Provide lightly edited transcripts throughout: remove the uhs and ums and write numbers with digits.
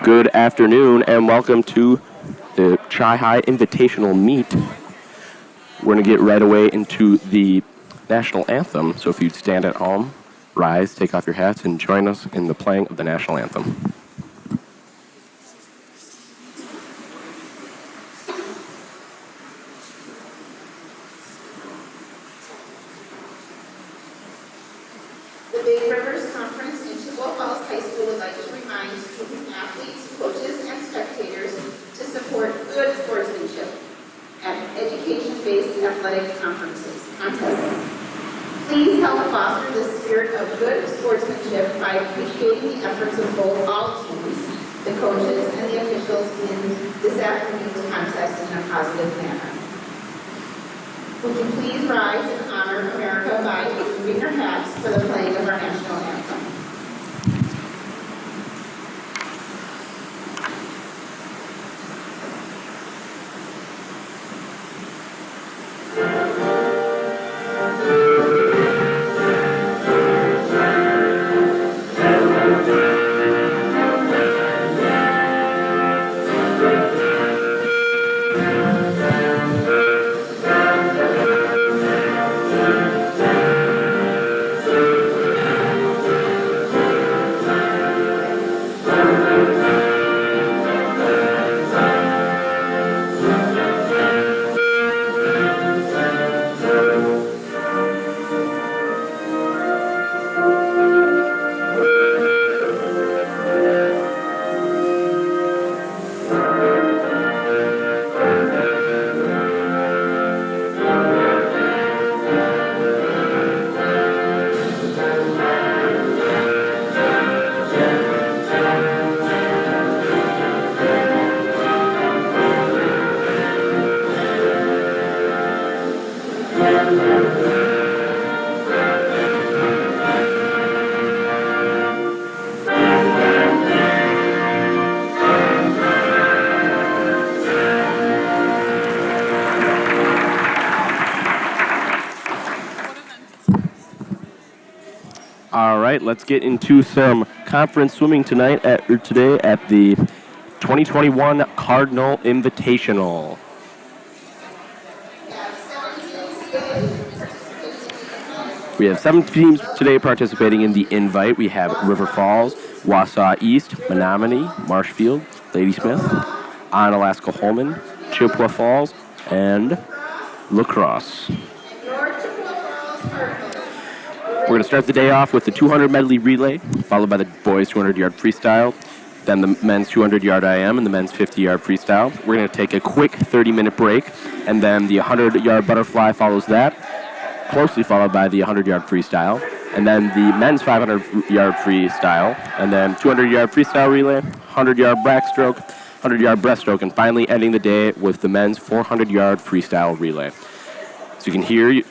Good afternoon and welcome to the Chi-High Invitational Meet. We're going to get right away into the national anthem. So if you'd stand at home, rise, take off your hats, and join us in the playing of the national anthem. The Big Rivers Conference in Chippewa Falls High School would like to remind student athletes, coaches, and spectators to support good sportsmanship at education-based athletic contests. Please help foster the spirit of good sportsmanship by appreciating the efforts of all teams, the coaches, and the officials in this afternoon's contest in a positive manner. Would you please rise and honor America by removing your hats for the playing of our national anthem? All right, let's get into some conference swimming today at the 2021 Cardinal Invitational. We have 7 teams today participating in the invite. We have River Falls, Wausau East, Menominee, Marshfield, Ladysmith, Onalaska Holman, Chippewa Falls, and La Crosse. We're going to start the day off with the 200 medley relay, followed by the boys 200-yard freestyle, then the men's 200-yard IM, and the men's 50-yard freestyle. We're going to take a quick 30-minute break, and then the 100-yard butterfly follows that, closely followed by the 100-yard freestyle, and then the men's 500-yard freestyle, and then 200-yard freestyle relay, 100-yard backstroke, 100-yard breaststroke, and finally ending the day with the men's 400-yard freestyle relay. So you can hear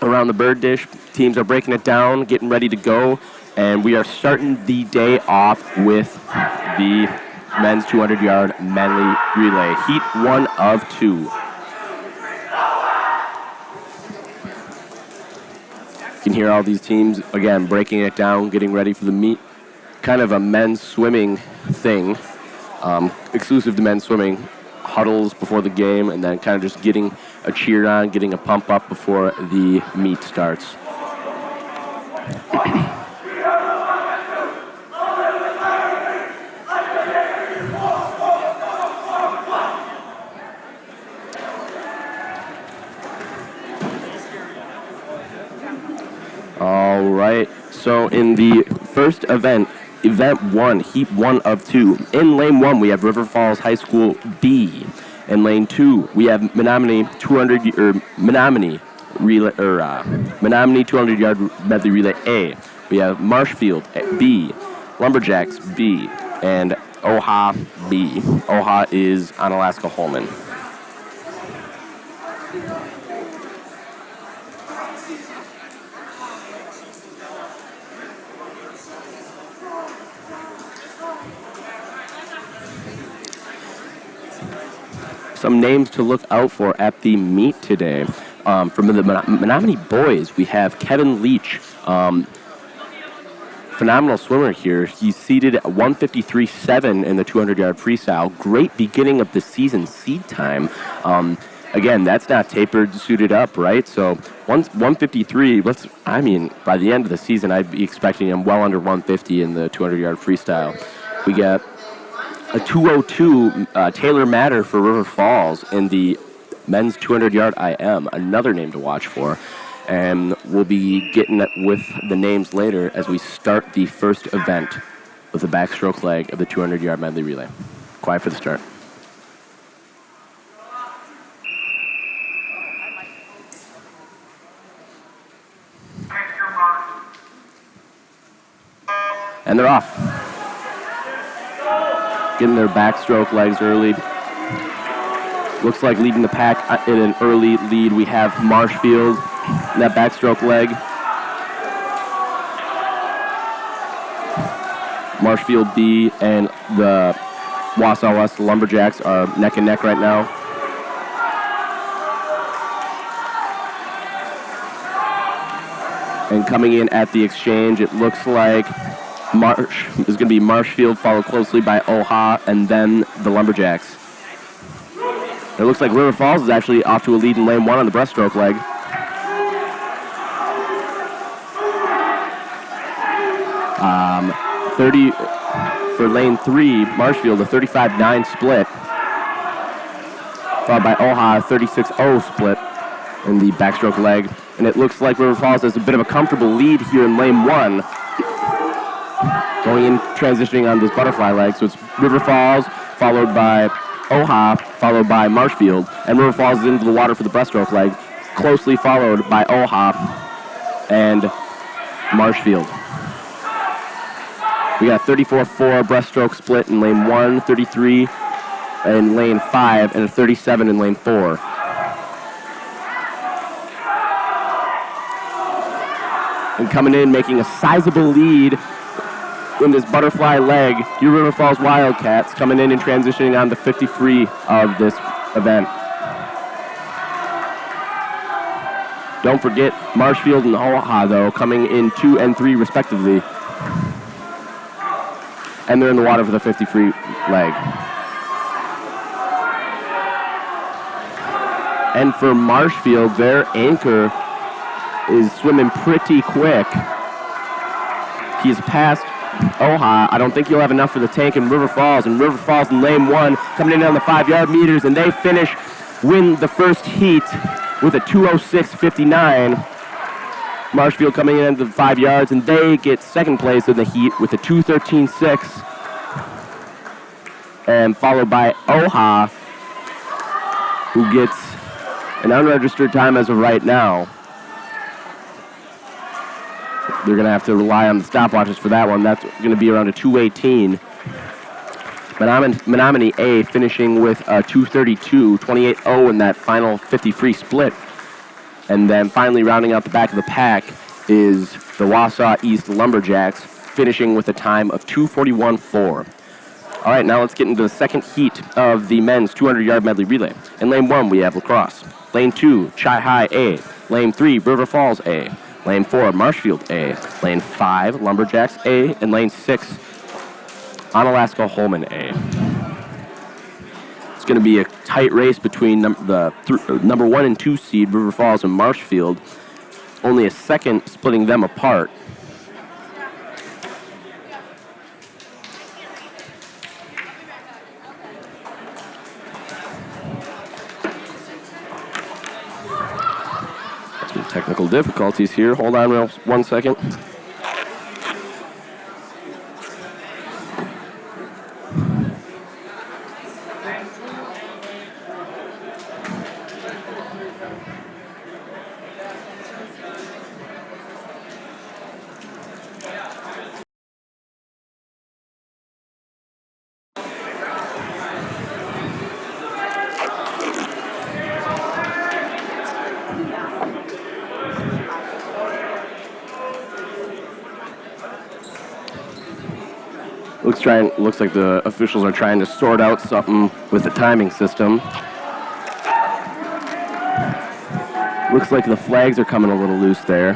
around the bird dish, teams are breaking it down, getting ready to go, and we are starting the day off with the men's 200-yard medley relay, heat 1 of 2. You can hear all these teams, again, breaking it down, getting ready for the meet. Kind of a men's swimming thing, exclusive to men's swimming, huddles before the game, and then kind of just getting a cheer on, getting a pump up before the meet starts. All right, so in the first event 1, heat 1 of 2. In lane 1, we have River Falls High School B. In lane 2, we have Menominee 200-yard medley relay A. We have Marshfield B, Lumberjacks B, and OHA B. OHA is Onalaska Holman. Some names to look out for at the meet today. From the Menominee boys, we have Kevin Leach, phenomenal swimmer here. He's seeded at 153.7 in the 200-yard freestyle. Great beginning of the season seed time. Again, that's not tapered, suited up, right? So 153, by the end of the season, I'd be expecting him well under 150 in the 200-yard freestyle. We get a 202 Taylor Matter for River Falls in the men's 200-yard IM, another name to watch for. And we'll be getting with the names later as we start the first event of the backstroke leg of the 200-yard medley relay. Quiet for the start. And they're off. Getting their backstroke legs early. Looks like leading the pack in an early lead. We have Marshfield in that backstroke leg. Marshfield B and the Wausau West Lumberjacks are neck and neck right now. And coming in at the exchange, it looks like Marsh is going to be Marshfield, followed closely by OHA, and then the Lumberjacks. It looks like River Falls is actually off to a lead in lane 1 on the breaststroke leg. For lane 3, Marshfield, a 35-9 split, followed by OHA, a 36-0 split in the backstroke leg. And it looks like River Falls has a bit of a comfortable lead here in lane 1. Going in, transitioning on this butterfly leg. So it's River Falls, followed by OHA, followed by Marshfield. And River Falls is into the water for the breaststroke leg, closely followed by OHA and Marshfield. We got a 34-4 breaststroke split in lane 1, 33 in lane 5, and a 37 in lane 4. And coming in, making a sizable lead in this butterfly leg, your River Falls Wildcats coming in and transitioning on the 50 free of this event. Don't forget Marshfield and OHA, though, coming in 2 and 3 respectively. And they're in the water for the 50 free leg. And for Marshfield, their anchor is swimming pretty quick. He's past OHA. I don't think he'll have enough for the tank in River Falls. And River Falls in lane 1 coming in on the 5-yard meters, and they win the first heat with a 2:06.59. Marshfield coming in to the 5 yards, and they get second place in the heat with a 2:13.6. And followed by OHA, who gets an unregistered time as of right now. They're going to have to rely on the stopwatches for that one. That's going to be around a 2:18. Menominee A finishing with a 2:32, 28-0 in that final 50 free split. And then finally rounding out the back of the pack is the Wausau East Lumberjacks, finishing with a time of 2:41.4. All right, now let's get into the second heat of the men's 200-yard medley relay. In lane 1, we have Lacrosse. Lane 2, Chi High A. Lane 3, River Falls A. Lane 4, Marshfield A. Lane 5, Lumberjacks A. And lane 6, Onalaska Holman A. It's going to be a tight race between the number 1 and 2 seed, River Falls and Marshfield. Only a second splitting them apart. Some technical difficulties here. Hold on 1 second. Looks like the officials are trying to sort out something with the timing system. Looks like the flags are coming a little loose there.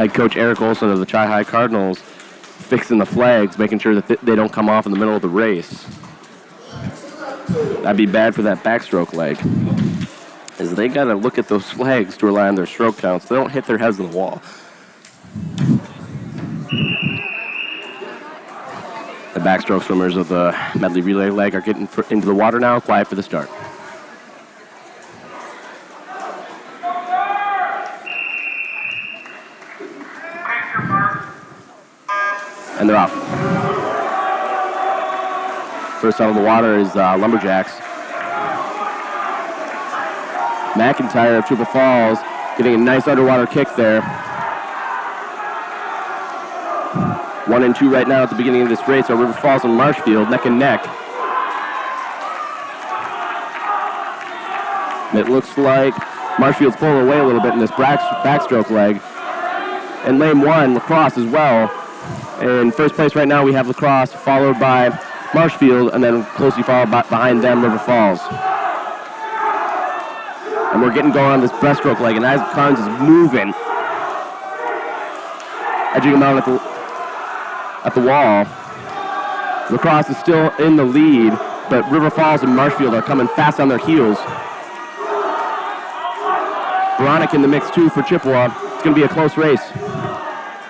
Head coach Eric Olson of the Chi-High Cardinals fixing the flags, making sure that they don't come off in the middle of the race. That'd be bad for that backstroke leg, as they got to look at those flags to rely on their stroke counts. They don't hit their heads on the wall. The backstroke swimmers of the medley relay leg are getting into the water now, quiet for the start. And they're off. First out of the water is Lumberjacks. McIntyre of Chippewa Falls getting a nice underwater kick there. 1 and 2 right now at the beginning of this race are River Falls and Marshfield, neck and neck. It looks like Marshfield's pulling away a little bit in this backstroke leg. And lane 1, Lacrosse as well. In first place right now we have Lacrosse, followed by Marshfield, and then closely followed behind them River Falls. And we're getting going on this breaststroke leg, and as Carnes is moving, edging him out at the wall. Lacrosse is still in the lead, but River Falls and Marshfield are coming fast on their heels. Veronic in the mix too for Chippewa. It's going to be a close race.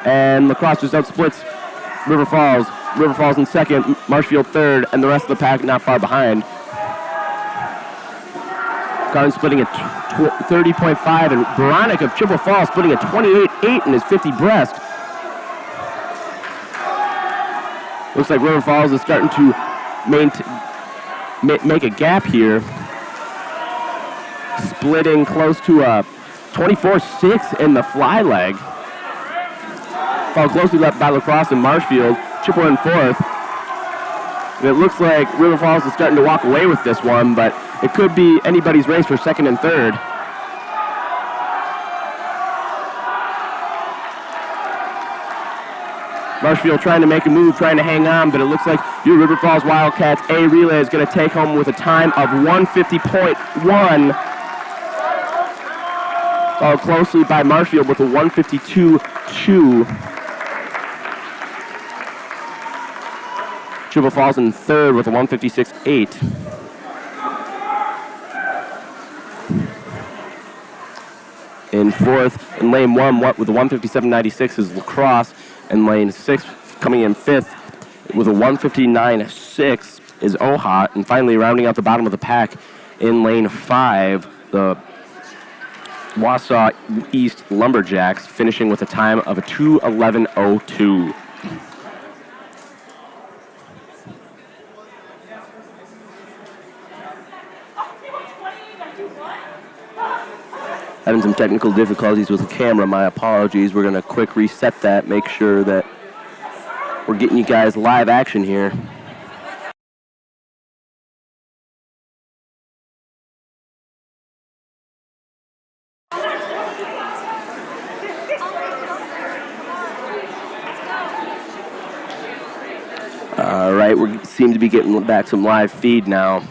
And Lacrosse just outsplits River Falls. River Falls in second, Marshfield third, and the rest of the pack not far behind. Carnes splitting a 30.5, and Veronic of Chippewa Falls splitting a 28.8 in his 50 breast. Looks like River Falls is starting to make a gap here. Splitting close to a 24.6 in the fly leg. Followed closely by Lacrosse and Marshfield. Chippewa in fourth. And it looks like River Falls is starting to walk away with this one, but it could be anybody's race for second and third. Marshfield trying to make a move, trying to hang on, but it looks like your River Falls Wildcats A relay is going to take home with a time of 150.1. Followed closely by Marshfield with a 152.2. Chippewa Falls in third with a 156.8. In fourth, in lane 1 with a 157.96 is Lacrosse. And lane 6 coming in fifth with a 159.6 is OHA. And finally rounding out the bottom of the pack in lane 5, the Wausau East Lumberjacks, finishing with a time of a 2:11.02. Having some technical difficulties with the camera, my apologies. We're going to quick reset that, make sure that we're getting you guys live action here. All right, we seem to be getting back some live feed now.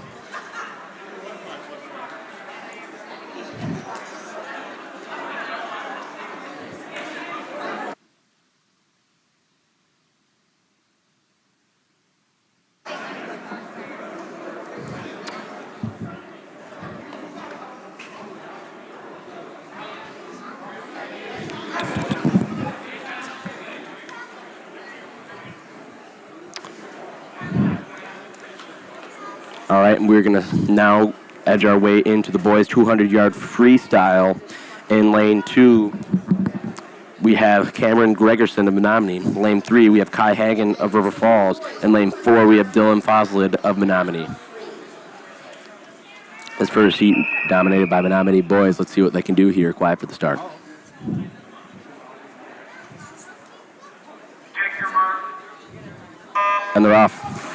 All right, and we're going to now edge our way into the boys' 200-yard freestyle. In lane 2, we have Cameron Gregerson of Menominee. Lane 3, we have Kai Hagen of River Falls. And lane 4, we have Dylan Foslid of Menominee. This first heat dominated by Menominee boys. Let's see what they can do here. Quiet for the start. And they're off.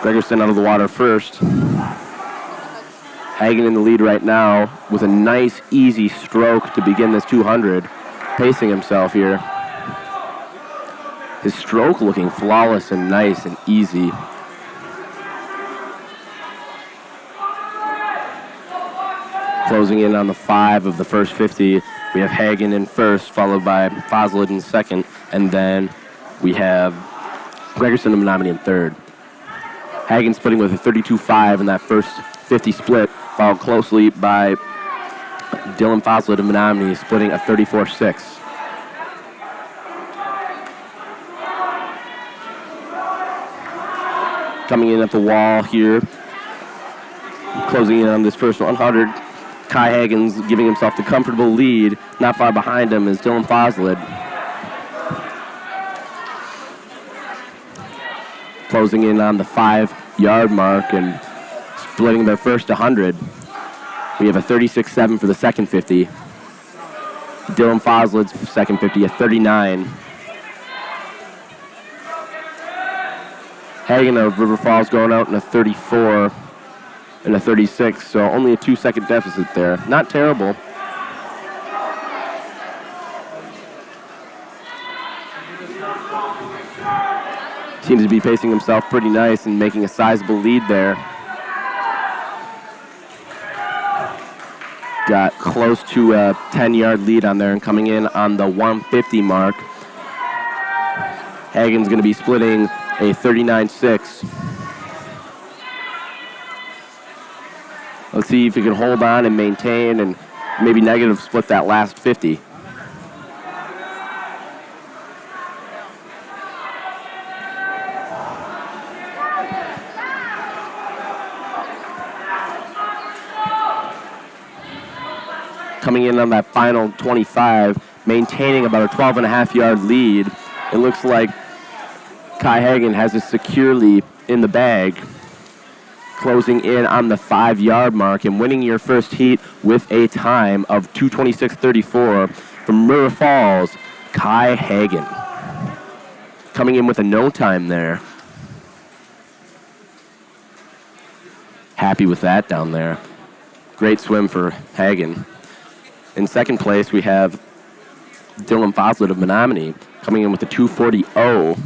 Gregerson out of the water first. Hagen in the lead right now with a nice, easy stroke to begin this 200. Pacing himself here. His stroke looking flawless and nice and easy. Closing in on the 5 of the first 50, we have Hagen in first, followed by Foslid in second, and then we have Gregerson and Menominee in third. Hagen splitting with a 32.5 in that first 50 split, followed closely by Dylan Foslid of Menominee splitting a 34.6. Coming in at the wall here, closing in on this first 100. Kai Hagen's giving himself the comfortable lead. Not far behind him is Dylan Foslid. Closing in on the 5-yard mark and splitting their first 100. We have a 36.7 for the second 50. Dylan Foslid's second 50, a 39. Hagen of River Falls going out in a 34 and a 36, so only a 2-second deficit there. Not terrible. Seems to be pacing himself pretty nice and making a sizable lead there. Got close to a 10-yard lead on there and coming in on the 150 mark. Hagen's going to be splitting a 39.6. Let's see if he can hold on and maintain and maybe negative split that last 50. Coming in on that final 25, maintaining about a 12.5-yard lead. It looks like Kai Hagen has it securely in the bag, closing in on the 5-yard mark and winning your first heat with a time of 2:26.34 from River Falls, Kai Hagen. Coming in with a no time there. Happy with that down there. Great swim for Hagen. In second place, we have Dylan Foslid of Menominee coming in with a 2:40.0.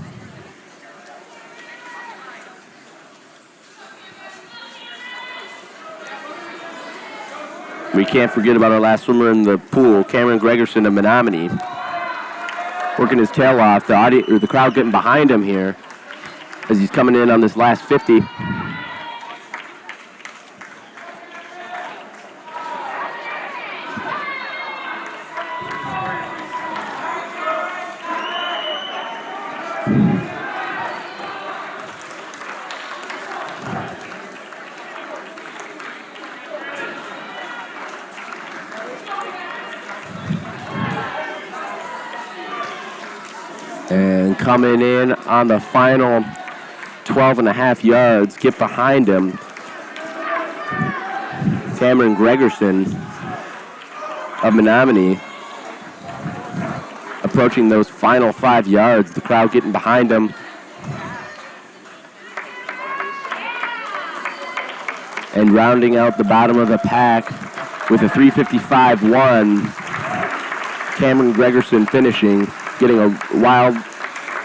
We can't forget about our last swimmer in the pool, Cameron Gregerson of Menominee. Working his tail off, the crowd getting behind him here as he's coming in on this last 50. And coming in on the final 12.5 yards, get behind him, Cameron Gregerson of Menominee. Approaching those final 5 yards, the crowd getting behind him. And rounding out the bottom of the pack with a 3:55.1, Cameron Gregerson finishing, getting a wild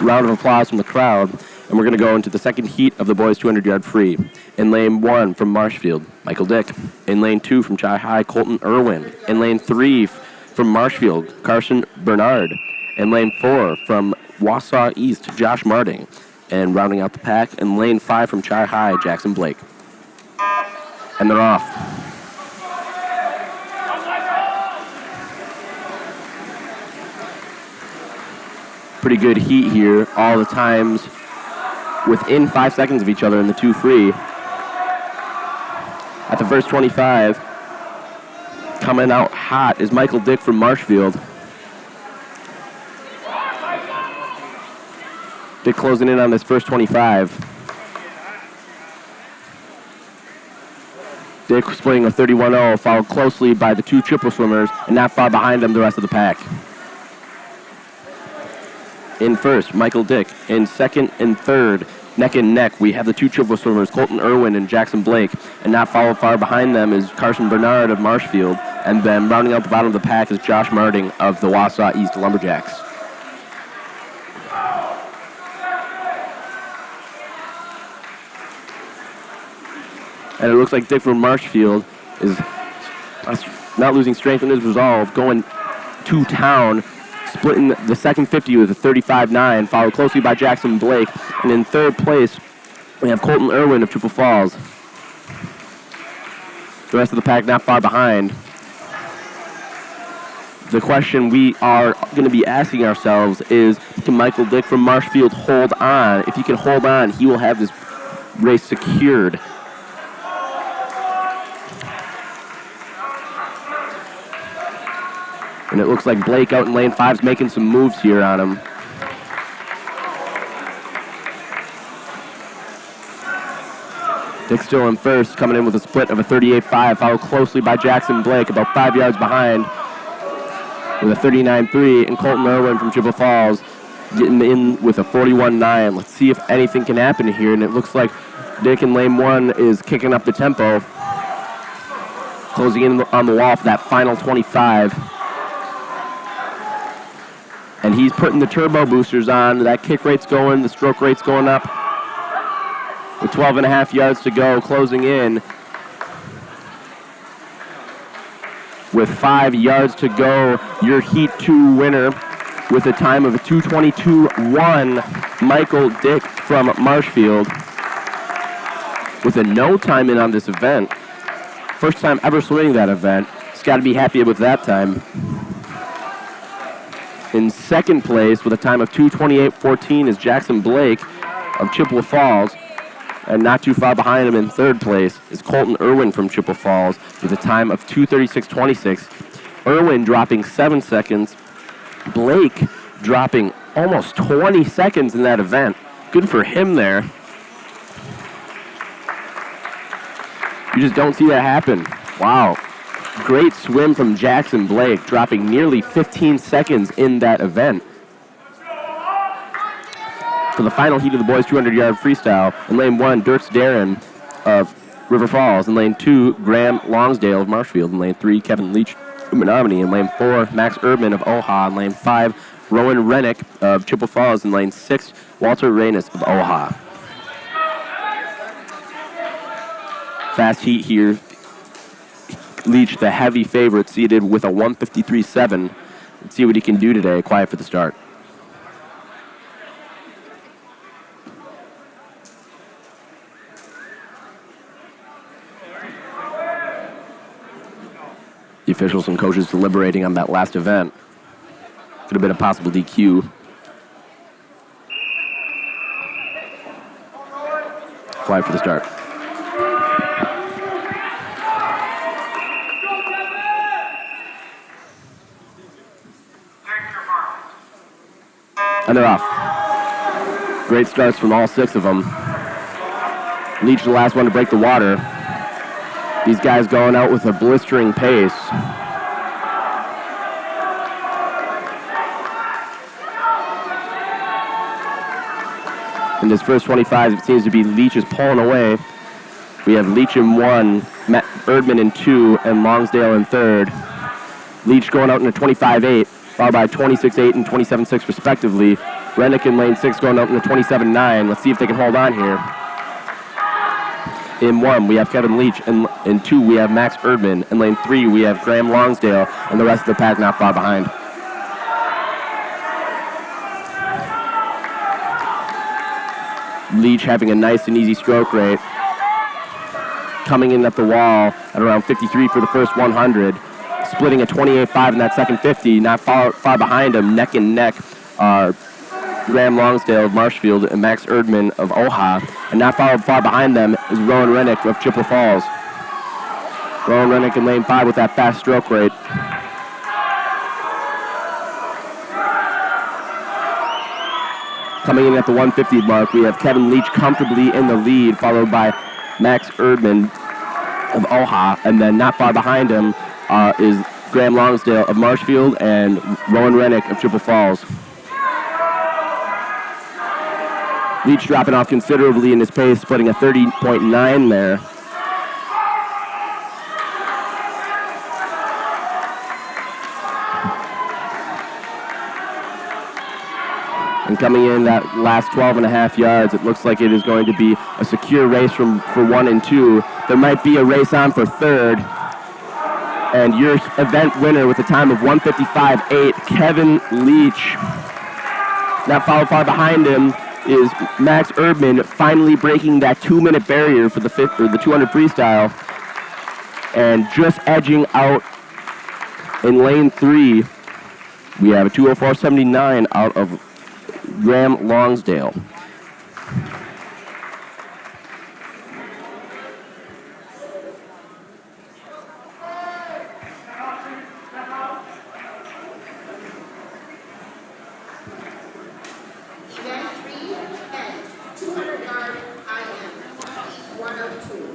round of applause from the crowd. And we're going to go into the second heat of the boys 200-yard free. In lane 1 from Marshfield, Michael Dick. In lane 2 from Chi High, Colton Irwin. In lane 3 from Marshfield, Carson Bernard. In lane 4 from Wausau East, Josh Marting. And rounding out the pack, in lane 5 from Chi High, Jackson Blake. And they're off. Pretty good heat here. All the times within 5 seconds of each other in the 2 free. At the first 25, coming out hot is Michael Dick from Marshfield. Dick closing in on this first 25. Dick splitting a 31.0, followed closely by the 2 triple swimmers, and not far behind them the rest of the pack. In first, Michael Dick. In second and third, neck and neck, we have the 2 triple swimmers, Colton Irwin and Jackson Blake. And not followed far behind them is Carson Bernard of Marshfield. And then rounding out the bottom of the pack is Josh Marting of the Wausau East Lumberjacks. And it looks like Dick from Marshfield is not losing strength in his resolve, going to town, splitting the second 50 with a 35.9, followed closely by Jackson Blake. And in third place, we have Colton Irwin of Chippewa Falls. The rest of the pack not far behind. The question we are going to be asking ourselves is, can Michael Dick from Marshfield hold on? If he can hold on, he will have this race secured. And it looks like Blake out in lane 5 is making some moves here on him. Dick still in first, coming in with a split of a 38.5, followed closely by Jackson Blake, about 5 yards behind, with a 39.3, and Colton Irwin from Chippewa Falls getting in with a 41.9. Let's see if anything can happen here, and it looks like Dick in lane 1 is kicking up the tempo, closing in on the wall for that final 25. And he's putting the turbo boosters on. That kick rate's going, the stroke rate's going up. With 12.5 yards to go, closing in. With 5 yards to go, your Heat 2 winner with a time of a 2:22.1, Michael Dick from Marshfield. With a no time in on this event. First time ever swimming that event. He's got to be happy with that time. In second place with a time of 2:28.14 is Jackson Blake of Chippewa Falls. And not too far behind him in third place is Colton Irwin from Chippewa Falls with a time of 2:36.26. Irwin dropping 7 seconds. Blake dropping almost 20 seconds in that event. Good for him there. You just don't see that happen. Wow. Great swim from Jackson Blake, dropping nearly 15 seconds in that event. For the final heat of the boys' 200-yard freestyle, in lane 1, Dirks Darren of River Falls. In lane 2, Graham Longsdale of Marshfield. In lane 3, Kevin Leach of Menominee. In lane 4, Max Erdman of Oha. In lane 5, Rowan Rennick of Chippewa Falls. In lane 6, Walter Reynes of Oha. Fast heat here. Leach, the heavy favorite, seated with a 1:53.7. Let's see what he can do today. Quiet for the start. The officials and coaches deliberating on that last event. Could have been a possible DQ. Quiet for the start. And they're off. Great starts from all 6 of them. Leach, the last one to break the water. These guys going out with a blistering pace. In this first 25, it seems to be Leach is pulling away. We have Leach in 1, Matt Erdman in 2, and Longsdale in 3rd. Leach going out in a 25.8. Followed by 26.8 and 27.6 respectively. Rennick in lane 6 going out in a 27.9. Let's see if they can hold on here. In 1, we have Kevin Leach. In 2, we have Max Erdman. In lane 3, we have Graham Longsdale. And the rest of the pack not far behind. Leach having a nice and easy stroke rate. Coming in at the wall at around 53 for the first 100. Splitting a 28.5 in that second 50, not far behind him, neck and neck, Graham Longsdale of Marshfield and Max Erdman of Oha. And not far behind them is Rowan Rennick of Chippewa Falls. Rowan Rennick in lane 5 with that fast stroke rate. Coming in at the 150 mark, we have Kevin Leach comfortably in the lead, followed by Max Erdman of Oha. And then not far behind him is Graham Longsdale of Marshfield and Rowan Rennick of Chippewa Falls. Leach dropping off considerably in his pace, splitting a 30.9 there. And coming in that last 12.5 yards, it looks like it is going to be a secure race for 1 and 2. There might be a race on for 3rd. And your event winner with a time of 1:55.8, Kevin Leach. Not followed far behind him is Max Erdman, finally breaking that 2-minute barrier for the 200 freestyle, and just edging out in lane 3. We have a 2:04.79 out of Graham Longsdale.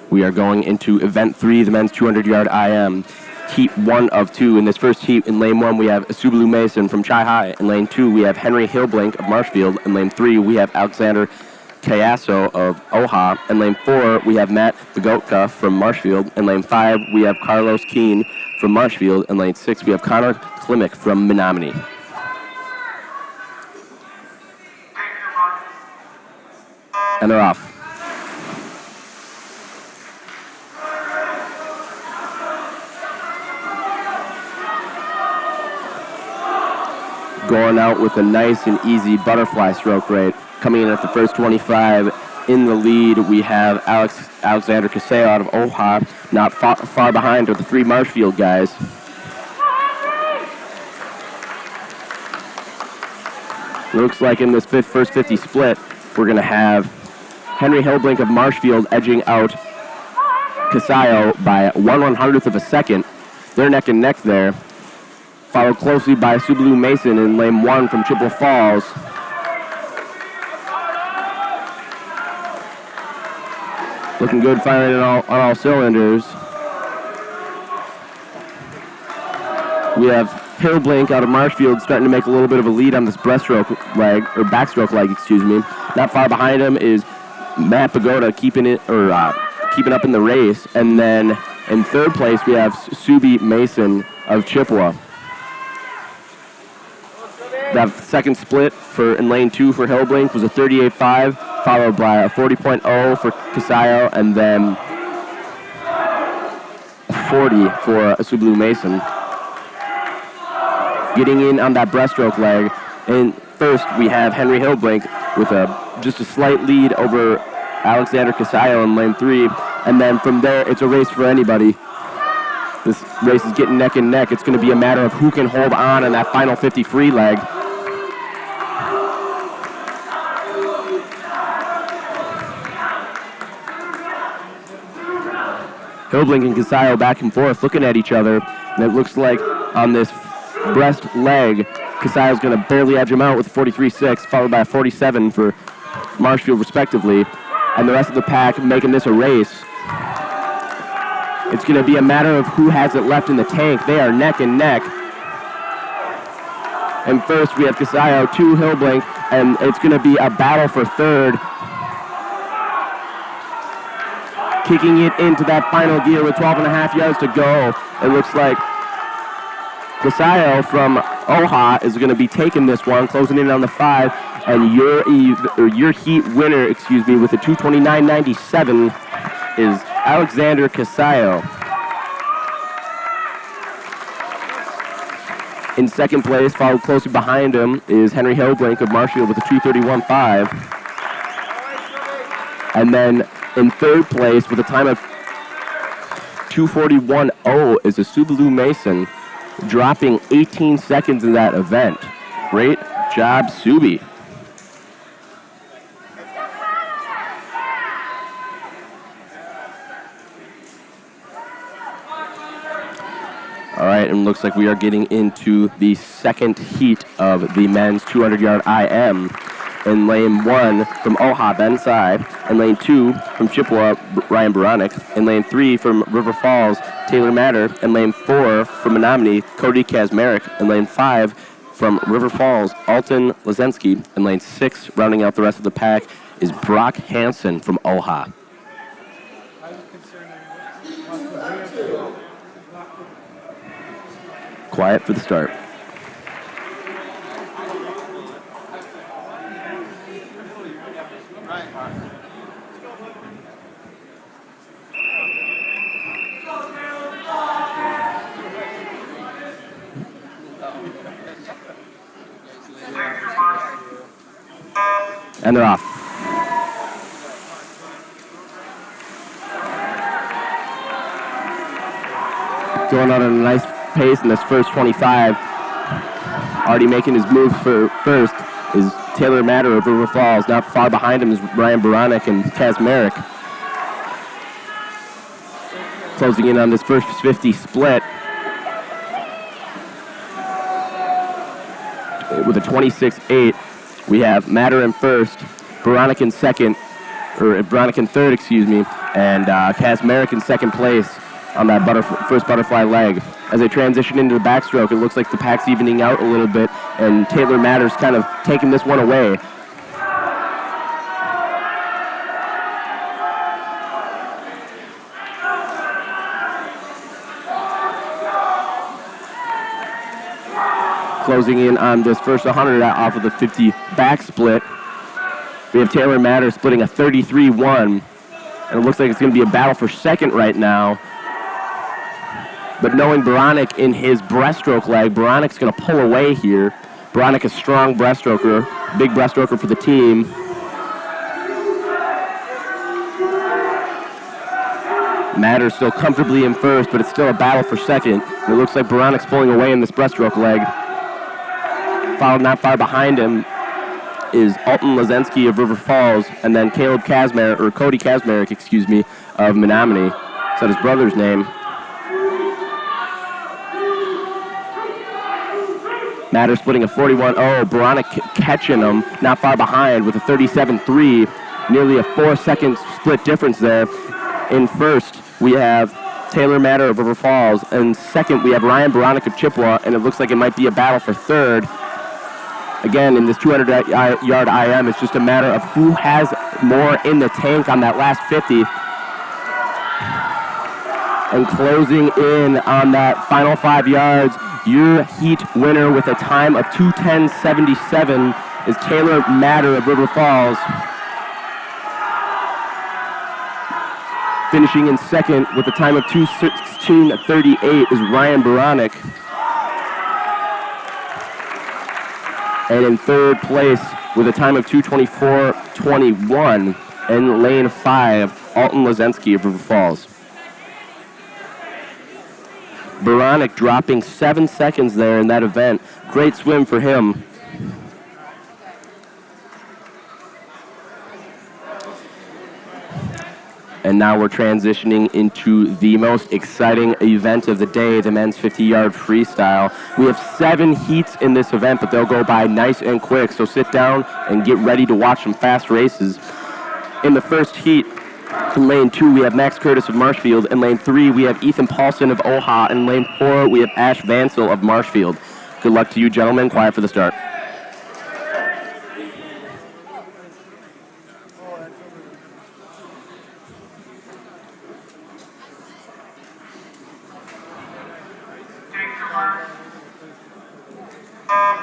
We are going into event 3, the men's 200-yard IM, heat 1 of 2. In this first heat, in lane 1, we have Sublu Mason from Chai High. In lane 2, we have Henry Hillblink of Marshfield. In lane 3, we have Alexander Cayasso of Oha. In lane 4, we have Matt Bagotka from Marshfield. In lane 5, we have Carlos Keene from Marshfield. In lane 6, we have Connor Klimick from Menominee. And they're off. Going out with a nice and easy butterfly stroke rate. Coming in at the first 25 in the lead, we have Alexander Caseo out of Oha. Not far behind are the 3 Marshfield guys. Looks like in this first 50 split, we're going to have Henry Hillblink of Marshfield edging out Caseo by 1/100th of a second. They're neck and neck there. Followed closely by Sublu Mason in lane 1 from Chippewa Falls. Looking good, firing on all cylinders. We have Hillblink out of Marshfield starting to make a little bit of a lead on this breaststroke leg, or backstroke leg, excuse me. Not far behind him is Matt Pagoda keeping up in the race. And then in third place, we have Subi Mason of Chippewa. That second split in lane 2 for Hillblink was a 38.5, followed by a 40.0 for Caseo, and then a 40 for Sublu Mason. Getting in on that breaststroke leg, and first we have Henry Hillblink with just a slight lead over Alexander Caseo in lane 3, and then from there it's a race for anybody. This race is getting neck and neck. It's going to be a matter of who can hold on in that final 50 free leg. Hillblink and Caseo back and forth looking at each other, and it looks like on this breast leg, Caseo's going to barely edge him out with 43.6, followed by a 47 for Marshfield respectively, and the rest of the pack making this a race. It's going to be a matter of who has it left in the tank. They are neck and neck. And first we have Caseo, 2 Hillblink, and it's going to be a battle for third. Kicking it into that final gear with 12.5 yards to go. It looks like Caseo from Oha is going to be taking this one, closing in on the 5, and your heat winner, with a 2:29.97 is Alexander Caseo. In second place, followed closely behind him, is Henry Hillblink of Marshfield with a 2:31.5. And then in third place with a time of 2:41.0 is a Sublu Mason, dropping 18 seconds in that event. Great job, Subi. All right, and looks like we are getting into the second heat of the men's 200-yard IM. In lane 1 from Oha, Ben Side. In lane 2 from Chippewa, Ryan Baronic. In lane 3 from River Falls, Taylor Matter. In lane 4 from Menominee, Cody Kazmarek. In lane 5 from River Falls, Alton Lazensky. In lane 6, rounding out the rest of the pack, is Brock Hansen from Oha. Quiet for the start. And they're off. Going on at a nice pace in this first 25. Already making his move for first is Taylor Matter of River Falls. Not far behind him is Ryan Baranek and Kazmarek. Closing in on this first 50 split with a 26-8. We have Matter in first, Baranek in second, or Baranek in third, excuse me, and Kazmarek in second place on that first butterfly leg. As they transition into the backstroke, it looks like the pack's evening out a little bit, and Taylor Matter's kind of taking this one away. Closing in on this first 100 off of the 50 back split. We have Taylor Matter splitting a 33-1, and it looks like it's going to be a battle for second right now. But knowing Baranek in his breaststroke leg, Baranek's going to pull away here. Baranek, a strong breaststroker, big breaststroker for the team. Matter still comfortably in first, but it's still a battle for second. And it looks like Baranek's pulling away in this breaststroke leg. Followed not far behind him is Alton Lazensky of River Falls, and then Cody Kazmarek, of Menominee. Is that his brother's name? Matter splitting a 41-0. Baranek catching him not far behind with a 37-3. Nearly a 4-second split difference there. In first, we have Taylor Matter of River Falls. And second, we have Ryan Baranek of Chippewa, and it looks like it might be a battle for third. Again, in this 200-yard IM, it's just a matter of who has more in the tank on that last 50. And closing in on that final 5 yards, your heat winner with a time of 2:10.77 is Taylor Matter of River Falls. Finishing in second with a time of 2:16.38 is Ryan Baranek. And in third place with a time of 2:24.21 in lane 5, Alton Lazensky of River Falls. Baranek dropping 7 seconds there in that event. Great swim for him. And now we're transitioning into the most exciting event of the day, the men's 50-yard freestyle. We have 7 heats in this event, but they'll go by nice and quick, so sit down and get ready to watch some fast races. In the first heat, in lane 2, we have Max Curtis of Marshfield. In lane 3, we have Ethan Paulson of OHA. In lane 4, we have Ash Vansel of Marshfield. Good luck to you, gentlemen. Quiet for the start.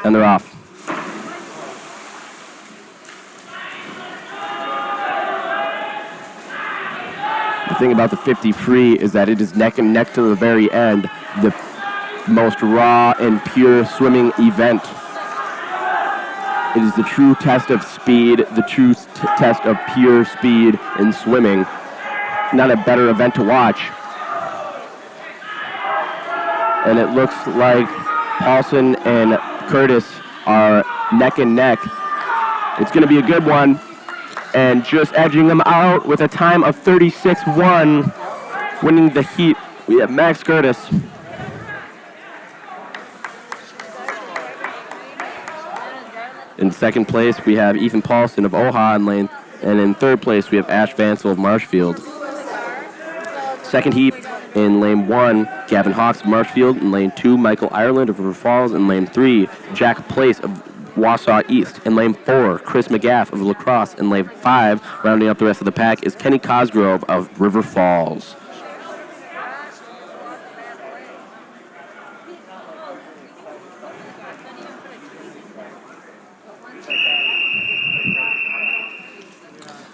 And they're off. The thing about the 50 free is that it is neck and neck to the very end. The most raw and pure swimming event. It is the true test of speed, the true test of pure speed in swimming. Not a better event to watch. And it looks like Paulson and Curtis are neck and neck. It's going to be a good one. And just edging them out with a time of 36-1, winning the heat, we have Max Curtis. In second place, we have Ethan Paulson of OHA in lane, and in third place, we have Ash Vansel of Marshfield. Second heat, in lane 1, Gavin Hawks of Marshfield. In lane 2, Michael Ireland of River Falls. In lane 3, Jack Place of Wausau East. In lane 4, Chris McGaff of La Crosse. In lane 5, rounding up the rest of the pack, is Kenny Cosgrove of River Falls.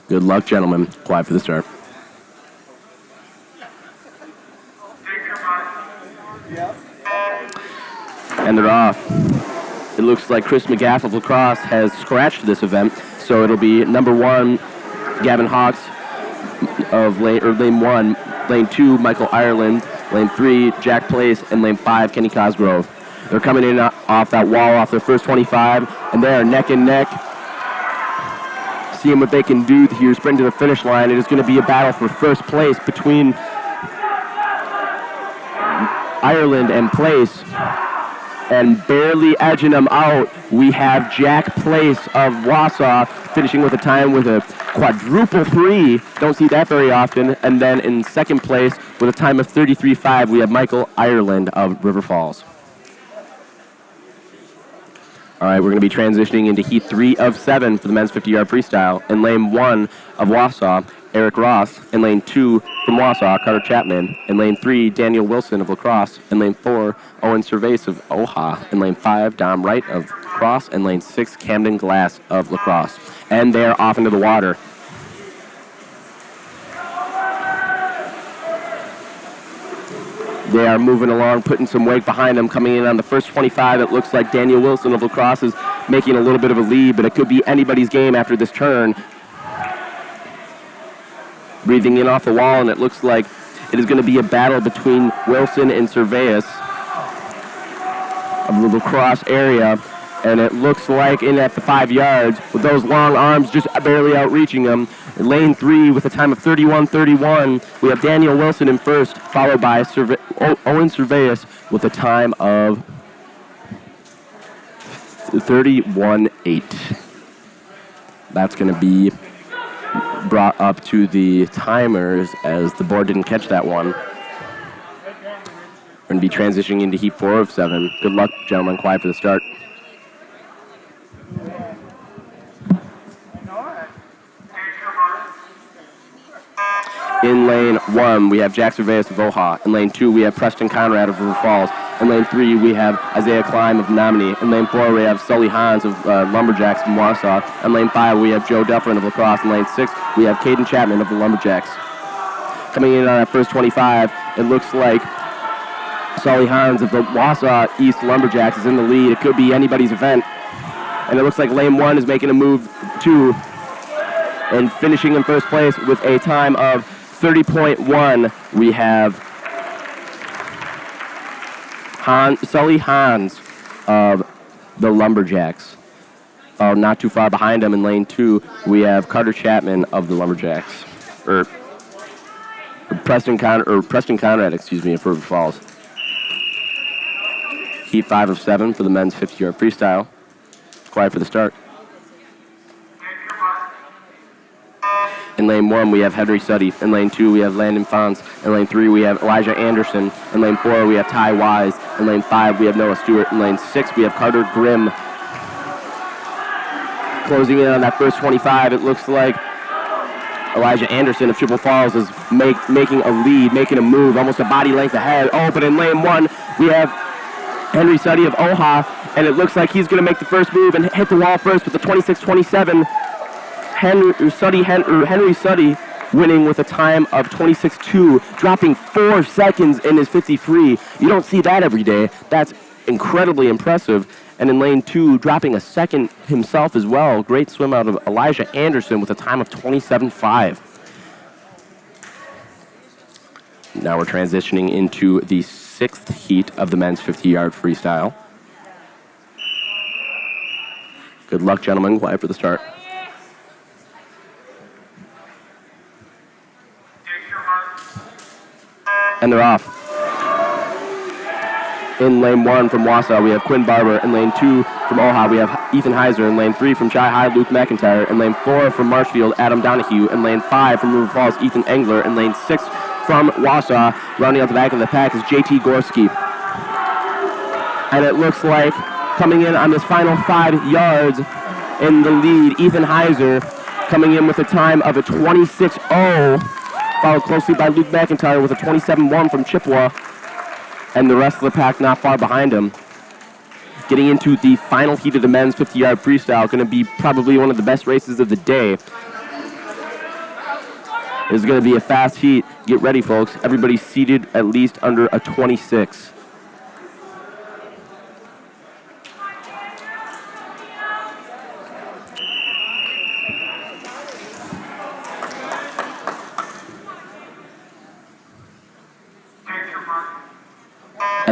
Good luck, gentlemen. Quiet for the start. And they're off. It looks like Chris McGaff of La Crosse has scratched this event, So it'll be number 1, Gavin Hawks of lane 1, lane 2, Michael Ireland, lane 3, Jack Place, and lane 5, Kenny Cosgrove. They're coming in off that wall off their first 25, and they are neck and neck, seeing what they can do here, sprint to the finish line. It is going to be a battle for first place between Ireland and Place, and barely edging them out, we have Jack Place of Wausau finishing with a time with a quadruple 3. Don't see that very often. And then in second place with a time of 33.5, we have Michael Ireland of River Falls. All right, we're going to be transitioning into heat 3 of 7 for the men's 50-yard freestyle. In lane 1 of Wausau, Eric Ross. In lane 2 from Wausau, Carter Chapman. In lane 3, Daniel Wilson of La Crosse. In lane 4, Owen Cervais of OHA. In lane 5, Dom Wright of Cross. In lane 6, Camden Glass of La Crosse. And they are off into the water. They are moving along, putting some weight behind them. Coming in on the first 25, it looks like Daniel Wilson of La Crosse is making a little bit of a lead, but it could be anybody's game after this turn. Breathing in off the wall, and it looks like it is going to be a battle between Wilson and Cervais of the La Crosse area. And it looks like in at the 5 yards, with those long arms just barely outreaching them. In lane 3 with a time of 31.31, we have Daniel Wilson in first, followed by Owen Cervais with a time of 31.8. That's going to be brought up to the timers as the board didn't catch that one. We're going to be transitioning into heat 4 of 7. Good luck, gentlemen. Quiet for the start. In lane 1, we have Jack Cervais of OHA. In lane 2, we have Preston Conrad of River Falls. In lane 3, we have Isaiah Klein of Menominee. In lane 4, we have Sully Hans of Lumberjacks from Wausau. In lane 5, we have Joe Dufflin of La Crosse. In lane 6, we have Caden Chapman of the Lumberjacks. Coming in on that first 25, it looks like Sully Hans of the Wausau East Lumberjacks is in the lead. It could be anybody's event. And it looks like lane 1 is making a move too, and finishing in first place with a time of 30.1, we have Sully Hans of the Lumberjacks. Not too far behind him in lane 2, we have Carter Chapman of the Lumberjacks. Preston Conrad, of River Falls. Heat 5 of 7 for the men's 50-yard freestyle. Quiet for the start. In lane 1, we have Henry Suddy. In lane 2, we have Landon Fons. In lane 3, we have Elijah Anderson. In lane 4, we have Ty Wise. In lane 5, we have Noah Stewart. In lane 6, we have Carter Grimm. Closing in on that first 25, it looks like Elijah Anderson of Chippewa Falls is making a lead, making a move, almost a body length ahead. Oh, but in lane 1, we have Henry Suddy of OHA, and it looks like he's going to make the first move and hit the wall first with the 26.27. Henry Suddy winning with a time of 26.2, dropping 4 seconds in his 50-free. You don't see that every day. That's incredibly impressive. And in lane 2, dropping a second himself as well. Great swim out of Elijah Anderson with a time of 27.5. Now we're transitioning into the 6th heat of the men's 50-yard freestyle. Good luck, gentlemen. Quiet for the start. And they're off. In lane 1 from Wausau, we have Quinn Barber. In lane 2 from OHA, we have Ethan Heiser. In lane 3 from Chi High, Luke McIntyre. In lane 4 from Marshfield, Adam Donahue. In lane 5 from River Falls, Ethan Engler. In lane 6 from Wausau, rounding out the back of the pack is JT Gorski. And it looks like coming in on this final 5 yards in the lead, Ethan Heiser coming in with a time of a 26.0, followed closely by Luke McIntyre with a 27.1 from Chippewa, and the rest of the pack not far behind him. Getting into the final heat of the men's 50-yard freestyle, going to be probably one of the best races of the day. It's going to be a fast heat. Get ready, folks. Everybody's seated at least under a 26.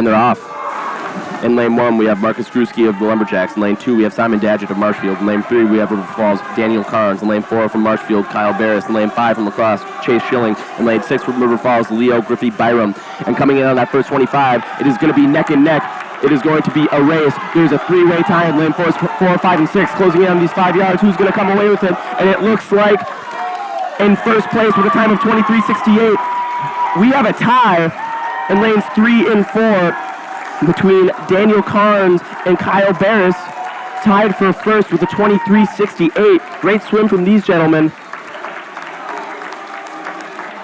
And they're off. In lane 1, we have Marcus Gruski of the Lumberjacks. In lane 2, we have Simon Dadgett of Marshfield. In lane 3, we have River Falls, Daniel Carnes. In lane 4, from Marshfield, Kyle Barris. In lane 5, from Lacrosse, Chase Schilling. In lane 6, from River Falls, Leo Griffey Byram. And coming in on that first 25, it is going to be neck and neck. It is going to be a race. There's a three-way tie in lane 4, 5, and 6, closing in on these 5 yards. Who's going to come away with it? And it looks like in first place with a time of 23:68, we have a tie in lanes 3 and 4 between Daniel Carnes and Kyle Barris, tied for first with a 23:68. Great swim from these gentlemen.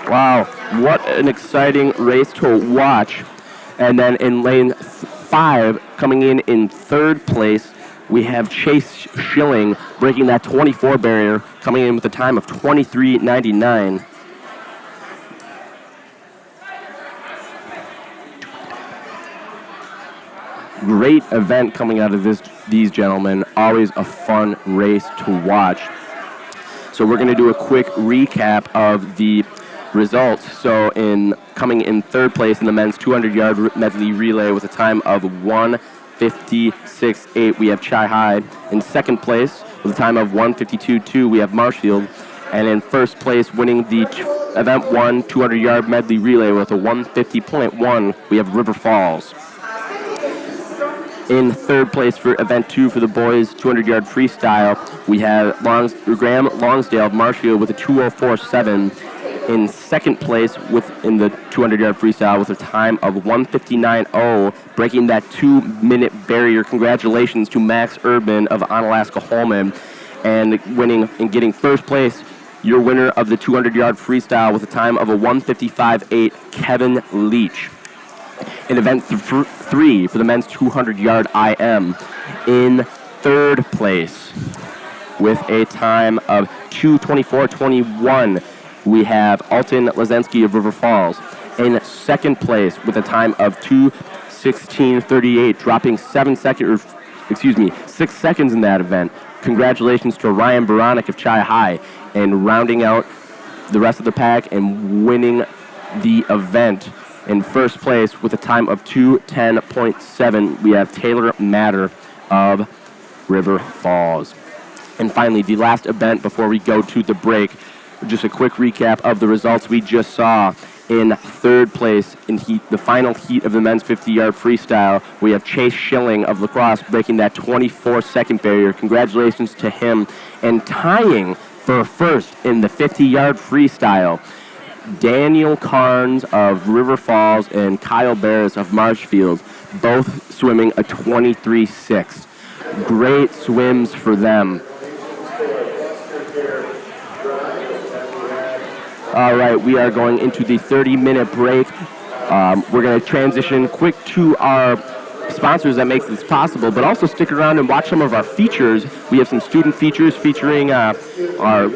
Wow, what an exciting race to watch. And then in lane 5, coming in third place, we have Chase Schilling breaking that 24 barrier, coming in with a time of 23:99. Great event coming out of these gentlemen. Always a fun race to watch. So we're going to do a quick recap of the results. So coming in third place in the men's 200-yard medley relay with a time of 1:56.8, we have Chi Hyde. In second place with a time of 1:52.2, we have Marshfield. And in first place, winning the event 1 200-yard medley relay with a 1:50.1, we have River Falls. In third place for event 2 for the boys 200-yard freestyle, we have Graham Longsdale of Marshfield with a 2:04.7. In second place in the 200-yard freestyle with a time of 1:59.0, breaking that 2-minute barrier. Congratulations to Max Urban of Onalaska Holman, and winning and getting first place, your winner of the 200-yard freestyle with a time of a 1:55.8, Kevin Leach. In event 3 for the men's 200-yard IM, in third place with a time of 2:24.21, we have Alton Lazensky of River Falls. In second place with a time of 2:16.38, dropping 6 seconds in that event. Congratulations to Ryan Baronic of Chi High, and rounding out the rest of the pack and winning the event. In first place with a time of 2:10.7, we have Taylor Matter of River Falls. And finally, the last event before we go to the break, just a quick recap of the results we just saw. In third place in the final heat of the men's 50-yard freestyle, we have Chase Schilling of Lacrosse breaking that 24-second barrier. Congratulations to him. And tying for first in the 50-yard freestyle, Daniel Carnes of River Falls and Kyle Barris of Marshfield, both swimming a 23.6. Great swims for them. All right, we are going into the 30-minute break. We're going to transition quick to our sponsors that make this possible, but also stick around and watch some of our features. We have some student features featuring our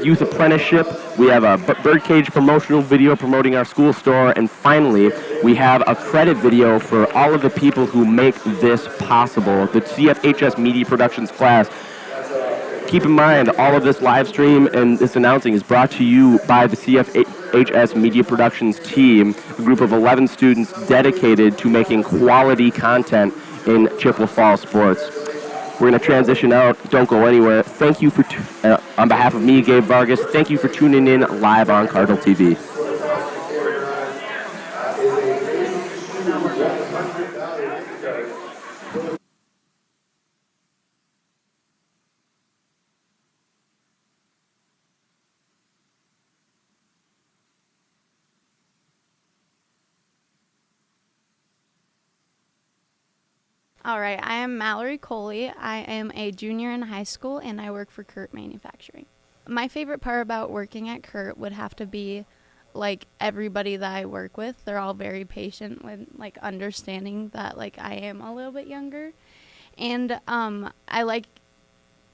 youth apprenticeship. We have a birdcage promotional video promoting our school store. And finally, we have a credit video for all of the people who make this possible. The CFHS Media Productions class. Keep in mind, all of this live stream and this announcing is brought to you by the CFHS Media Productions team, a group of 11 students dedicated to making quality content in Chippewa Falls sports. We're going to transition out. Don't go anywhere. Thank you on behalf of me, Gabe Vargas, thank you for tuning in live on Cardinal TV. All right, I am Mallory Coley. I am a junior in high school, and I work for Kurt Manufacturing. My favorite part about working at Kurt would have to be, like, everybody that I work with. They're all very patient with, like, understanding that, like, I am a little bit younger. And I like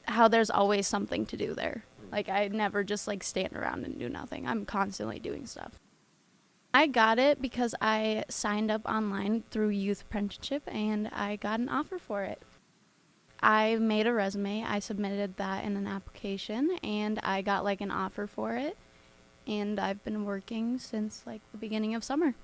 how there's always something to do there. Like, I never just, like, stand around and do nothing. I'm constantly doing stuff. I got it because I signed up online through youth apprenticeship, and I got an offer for it. I made a resume, I submitted that in an application, and I got like an offer for it, and I've been working since like the beginning of summer.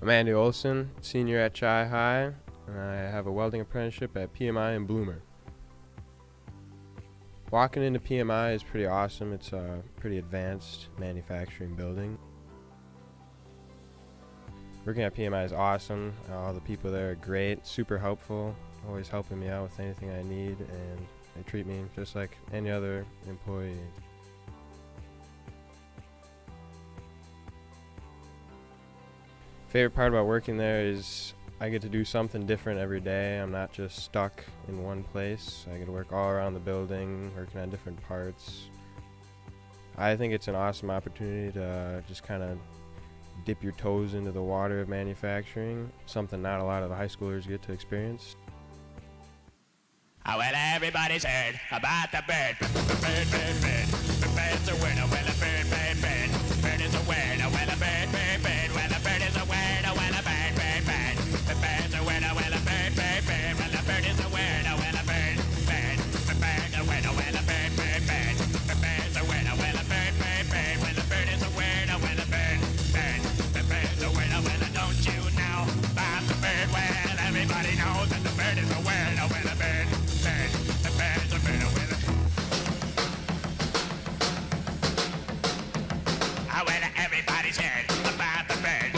I'm Andy Olson, senior at Chi High, and I have a welding apprenticeship at PMI in Bloomer. Walking into PMI is pretty awesome. It's a pretty advanced manufacturing building. Working at PMI is awesome. All the people there are great, super helpful, always helping me out with anything I need, and they treat me just like any other employee. Favorite part about working there is I get to do something different every day. I'm not just stuck in one place. I get to work all around the building, working on different parts. I think it's an awesome opportunity to just kind of dip your toes into the water of manufacturing, something not a lot of the high schoolers get to experience. Oh, well, everybody's heard about the bird. Bird, bird, bird. The bird's a word. Oh, well, a bird, bird, bird. Bird is a word. Oh, well, a bird, bird, bird. Well, a bird is a word. Oh, well, a bird, bird, bird. The bird's a word. Oh, well, a bird, bird, bird. Well, a bird is a word. Oh, well, a bird, bird. The bird's a word. Oh, well, a bird, bird, bird. The bird's a word. Oh, well, a bird, bird, bird. Well, a bird is a word. Oh, well, a bird, bird. The bird's a word. Oh, well, don't you know about the bird? Well, everybody knows that the bird is a word. Oh, well, a bird. The bird's a bird with it. Oh, well, everybody's heard about the bird.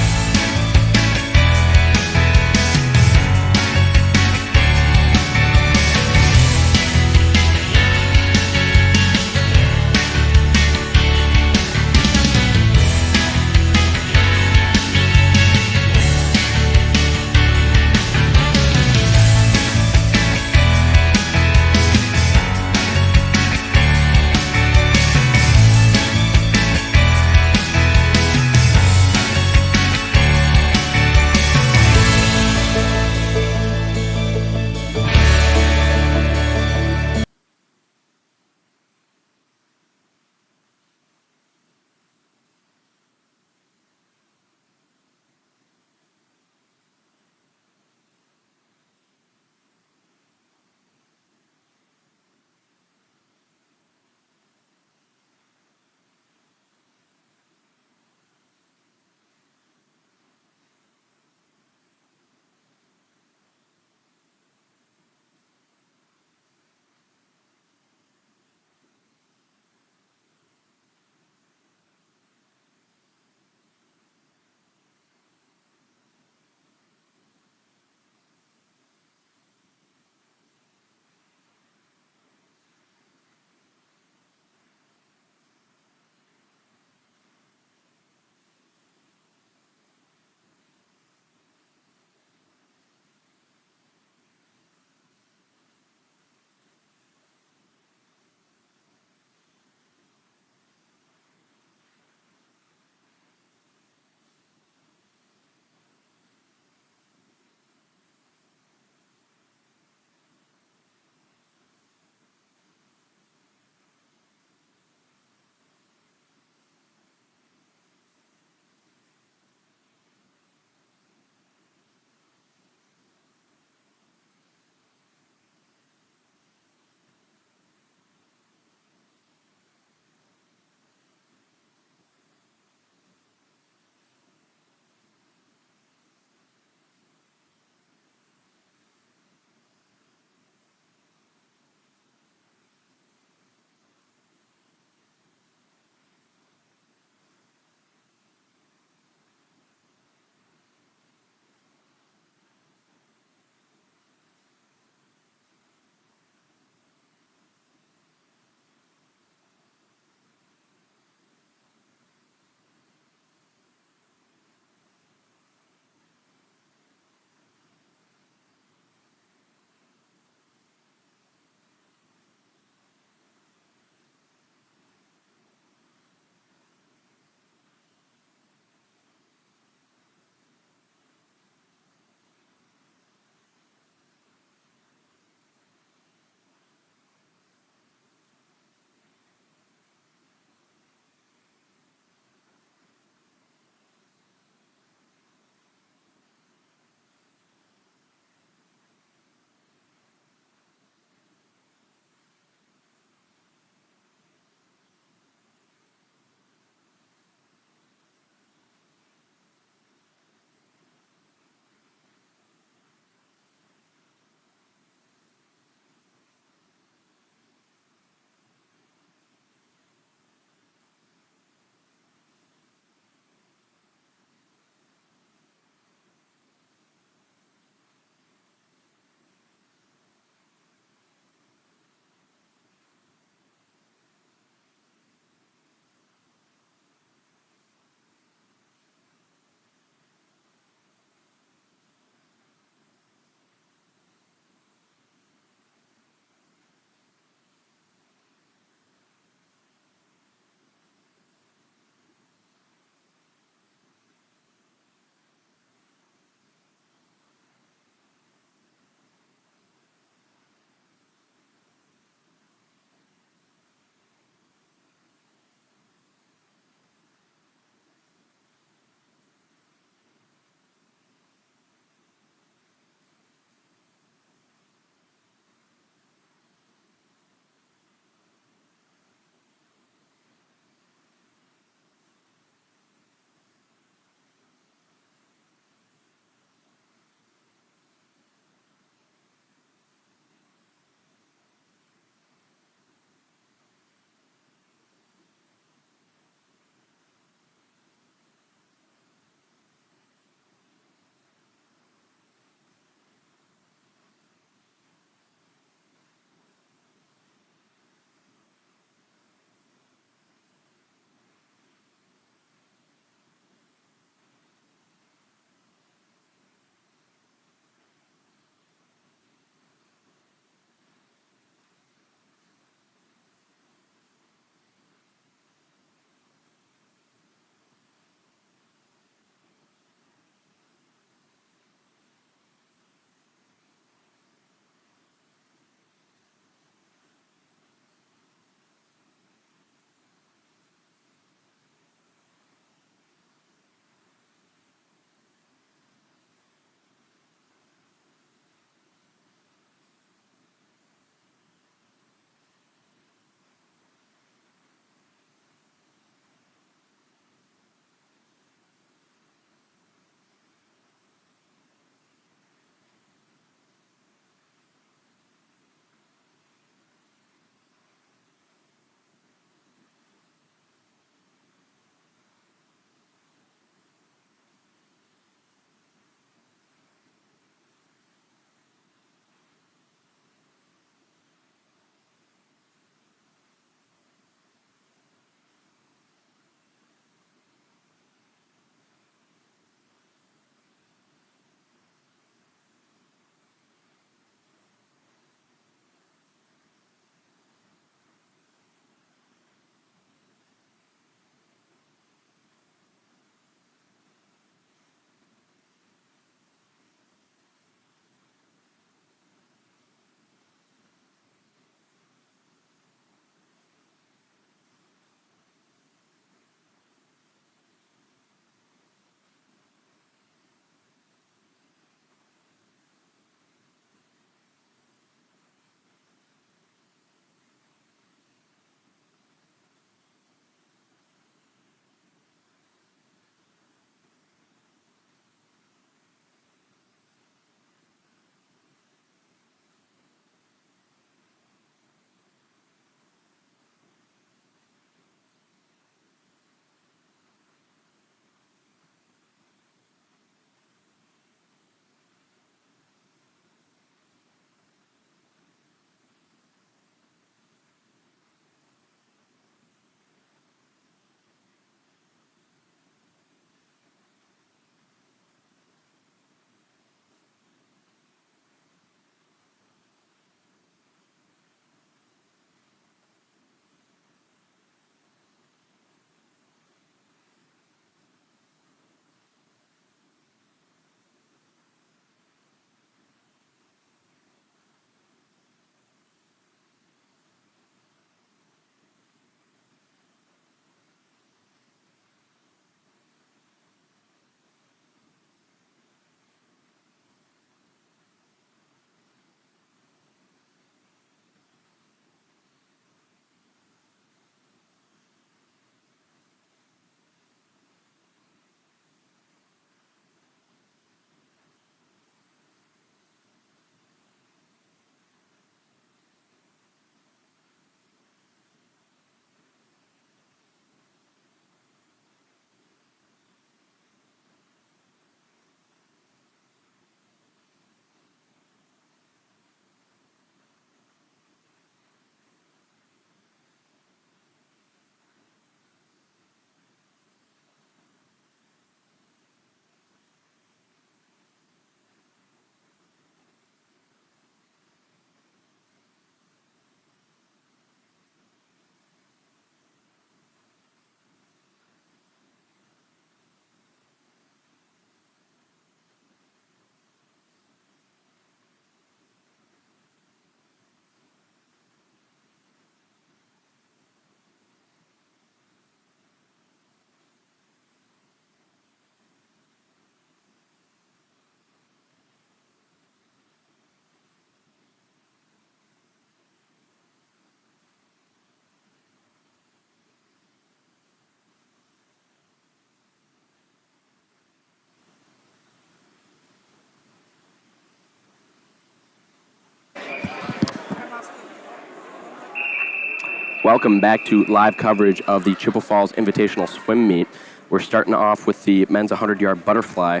Welcome back to live coverage of the Chippewa Falls Invitational Swim Meet. We're starting off with the men's 100-yard butterfly.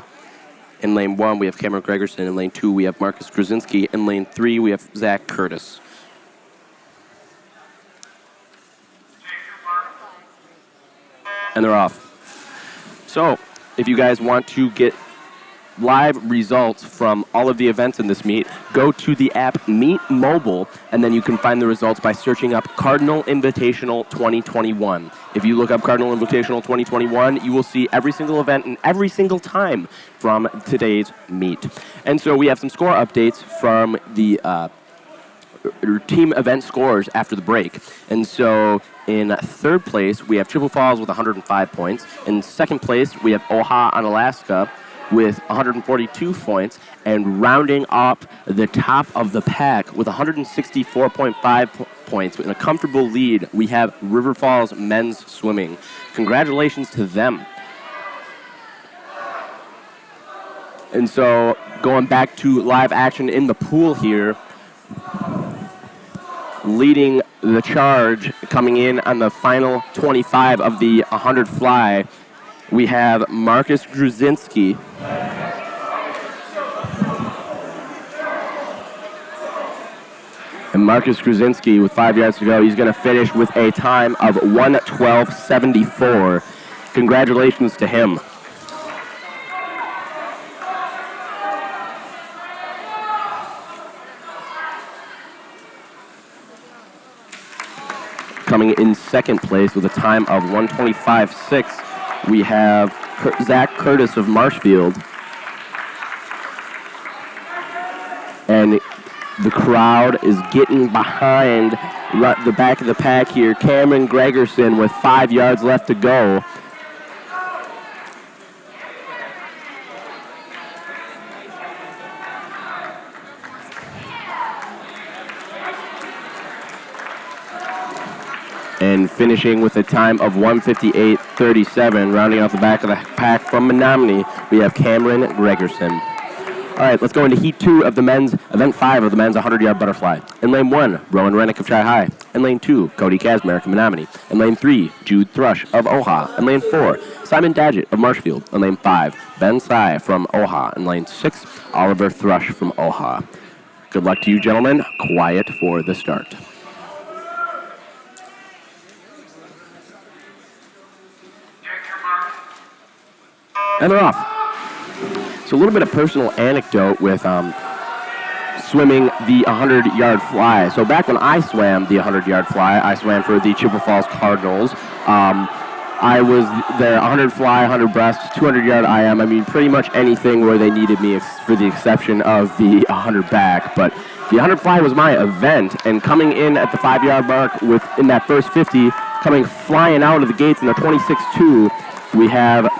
In lane 1, we have Cameron Gregerson. In lane 2, we have Marcus Grzinski. In lane 3, we have Zach Curtis. And they're off. So, if you guys want to get live results from all of the events in this meet, go to the app Meet Mobile, and then you can find the results by searching up Cardinal Invitational 2021. If you look up Cardinal Invitational 2021, you will see every single event and every single time from today's meet. And so we have some score updates from the team event scores after the break. And so in third place, we have Chippewa Falls with 105 points. In second place, we have Oha on Alaska with 142 points, and rounding up the top of the pack with 164.5 points in a comfortable lead, we have River Falls Men's Swimming. Congratulations to them. And so going back to live action in the pool here, leading the charge, coming in on the final 25 of the 100 fly, we have Marcus Grzinski. And Marcus Grzinski, with 5 yards to go, he's going to finish with a time of 1:12.74. Congratulations to him. Coming in second place with a time of 1:25.6, we have Zach Curtis of Marshfield. And the crowd is getting behind the back of the pack here. Cameron Gregerson with 5 yards left to go. And finishing with a time of 1:58.37, rounding out the back of the pack from Menominee, we have Cameron Gregerson. All right, let's go into Heat 2 of the men's, Event 5 of the men's 100-yard butterfly. In lane 1, Rowan Rennick of Tri-High. In lane 2, Cody Kazmarek of Menominee. In lane 3, Jude Thrush of Oha. In lane 4, Simon Dadgett of Marshfield. In lane 5, Ben Sy from Oha. In lane 6, Oliver Thrush from Oha. Good luck to you, gentlemen. Quiet for the start. And they're off. So a little bit of personal anecdote with swimming the 100-yard fly. So back when I swam the 100-yard fly, I swam for the Chippewa Falls Cardinals. I was there 100 fly, 100 breast, 200-yard IM. I mean, pretty much anything where they needed me for the exception of the 100 back. But the 100 fly was my event, and coming in at the 5-yard mark in that first 50, coming flying out of the gates in the 26.2, we have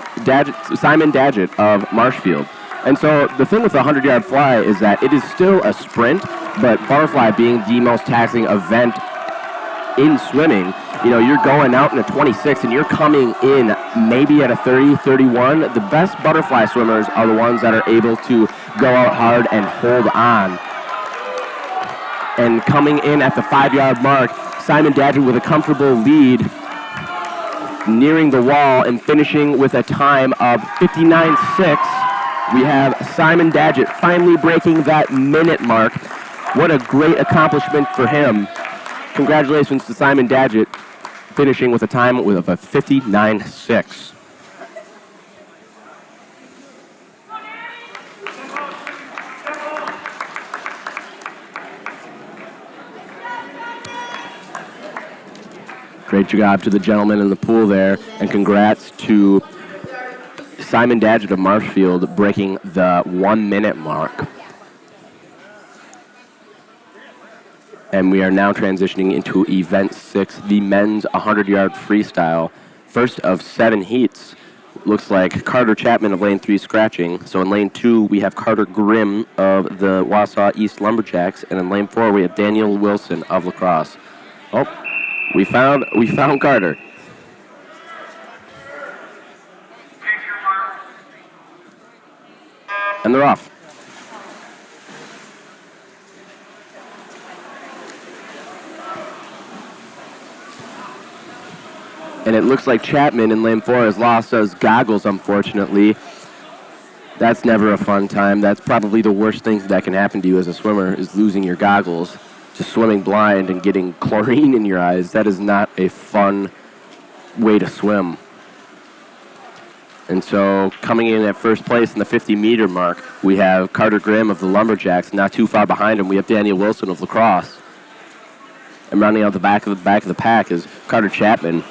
Simon Dadgett of Marshfield. And so the thing with the 100-yard fly is that it is still a sprint, but butterfly being the most taxing event in swimming, you know, you're going out in a 26 and you're coming in maybe at a 30, 31. The best butterfly swimmers are the ones that are able to go out hard and hold on. And coming in at the 5-yard mark, Simon Dadgett with a comfortable lead, nearing the wall and finishing with a time of 59.6. We have Simon Dadgett finally breaking that minute mark. What a great accomplishment for him. Congratulations to Simon Dadgett, finishing with a time of a 59.6. Great job to the gentleman in the pool there, and congrats to Simon Dadgett of Marshfield breaking the 1 minute mark. And we are now transitioning into Event 6, the men's 100-yard freestyle. First of 7 heats. Looks like Carter Chapman of lane 3 scratching. So in lane 2, we have Carter Grimm of the Wausau East Lumberjacks. And in lane 4, we have Daniel Wilson of La Crosse. Oh, we found Carter. And they're off. And it looks like Chapman in lane 4 has lost his goggles, unfortunately. That's never a fun time. That's probably the worst thing that can happen to you as a swimmer, is losing your goggles. Just swimming blind and getting chlorine in your eyes. That is not a fun way to swim. And so coming in at first place in the 50-meter mark, we have Carter Grimm of the Lumberjacks. Not too far behind him, we have Daniel Wilson of lacrosse. And rounding out the back of the pack is Carter Chapman.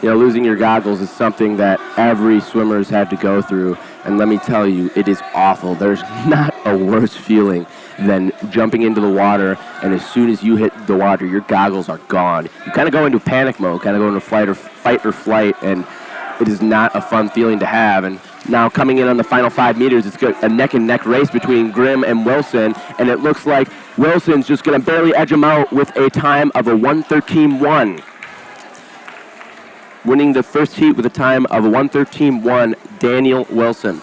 You know, losing your goggles is something that every swimmer's had to go through. And let me tell you, it is awful. There's not a worse feeling than jumping into the water, and as soon as you hit the water, your goggles are gone. You kind of go into panic mode, kind of go into fight or flight, and it is not a fun feeling to have. And now coming in on the final 5 meters, it's a neck-and-neck race between Grimm and Wilson, and it looks like Wilson's just going to barely edge him out with a time of a 1:13.1. Winning the first heat with a time of a 1:13.1, Daniel Wilson.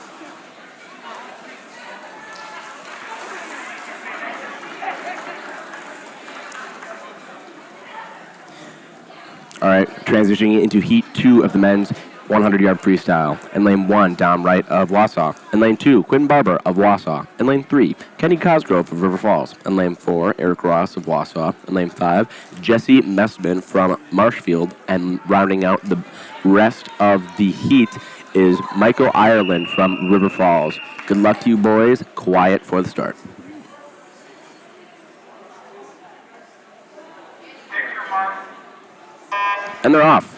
All right, transitioning into Heat 2 of the men's 100-yard freestyle. In lane 1, Dom Wright of Wausau. In lane 2, Quinn Barber of Wausau. In lane 3, Kenny Cosgrove of River Falls. In lane 4, Eric Ross of Wausau. In lane 5, Jesse Messman from Marshfield. And rounding out the rest of the heat is Michael Ireland from River Falls. Good luck to you, boys. Quiet for the start. And they're off.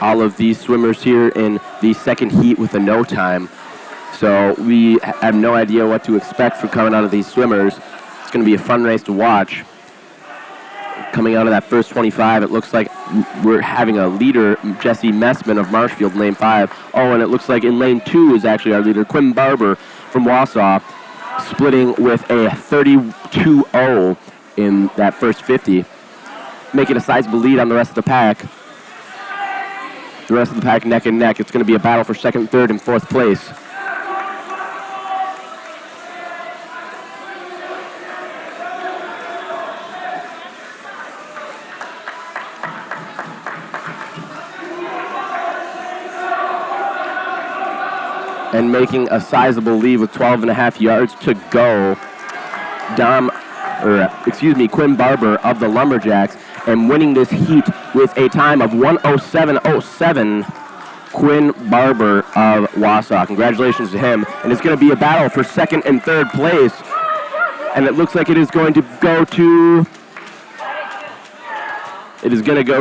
All of these swimmers here in the second heat with a no time. So we have no idea what to expect from coming out of these swimmers. It's going to be a fun race to watch. Coming out of that first 25, it looks like we're having a leader, Jesse Messman of Marshfield, in lane 5. Oh, and it looks like in lane 2 is actually our leader, Quinn Barber from Wausau, splitting with a 32-0 in that first 50, making a sizable lead on the rest of the pack. The rest of the pack neck and neck. It's going to be a battle for second, third, and fourth place. And making a sizable lead with 12.5 yards to go, Quinn Barber of the Lumberjacks, and winning this heat with a time of 1:07.07, Quinn Barber of Wausau. Congratulations to him. And it's going to be a battle for second and third place. And it looks like it is going to go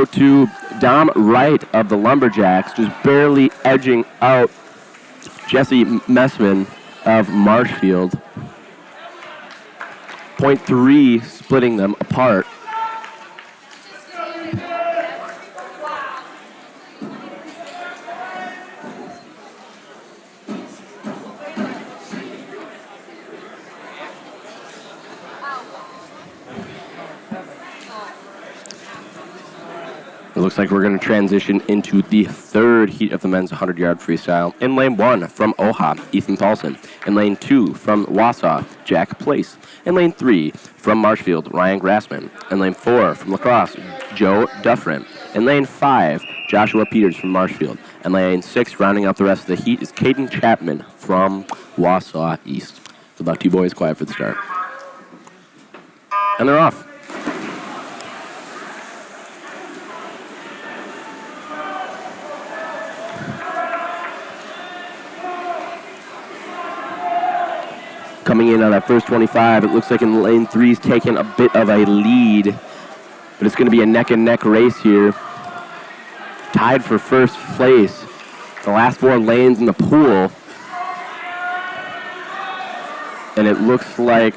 to Dom Wright of the Lumberjacks, just barely edging out Jesse Messman of Marshfield. 0.3 splitting them apart. It looks like we're going to transition into the third heat of the men's 100-yard freestyle. In lane 1 from OHA, Ethan Paulson. In lane 2 from Wausau, Jack Place. In lane 3 from Marshfield, Ryan Grassman. In lane 4 from Lacrosse, Joe Dufferin. In lane 5, Joshua Peters from Marshfield. And lane 6, rounding out the rest of the heat, is Caden Chapman from Wausau East. Good luck to you boys. Quiet for the start. And they're off. Coming in on that first 25, it looks like in lane 3's taking a bit of a lead. But it's going to be a neck-and-neck race here. Tied for first place. The last 4 lanes in the pool. And it looks like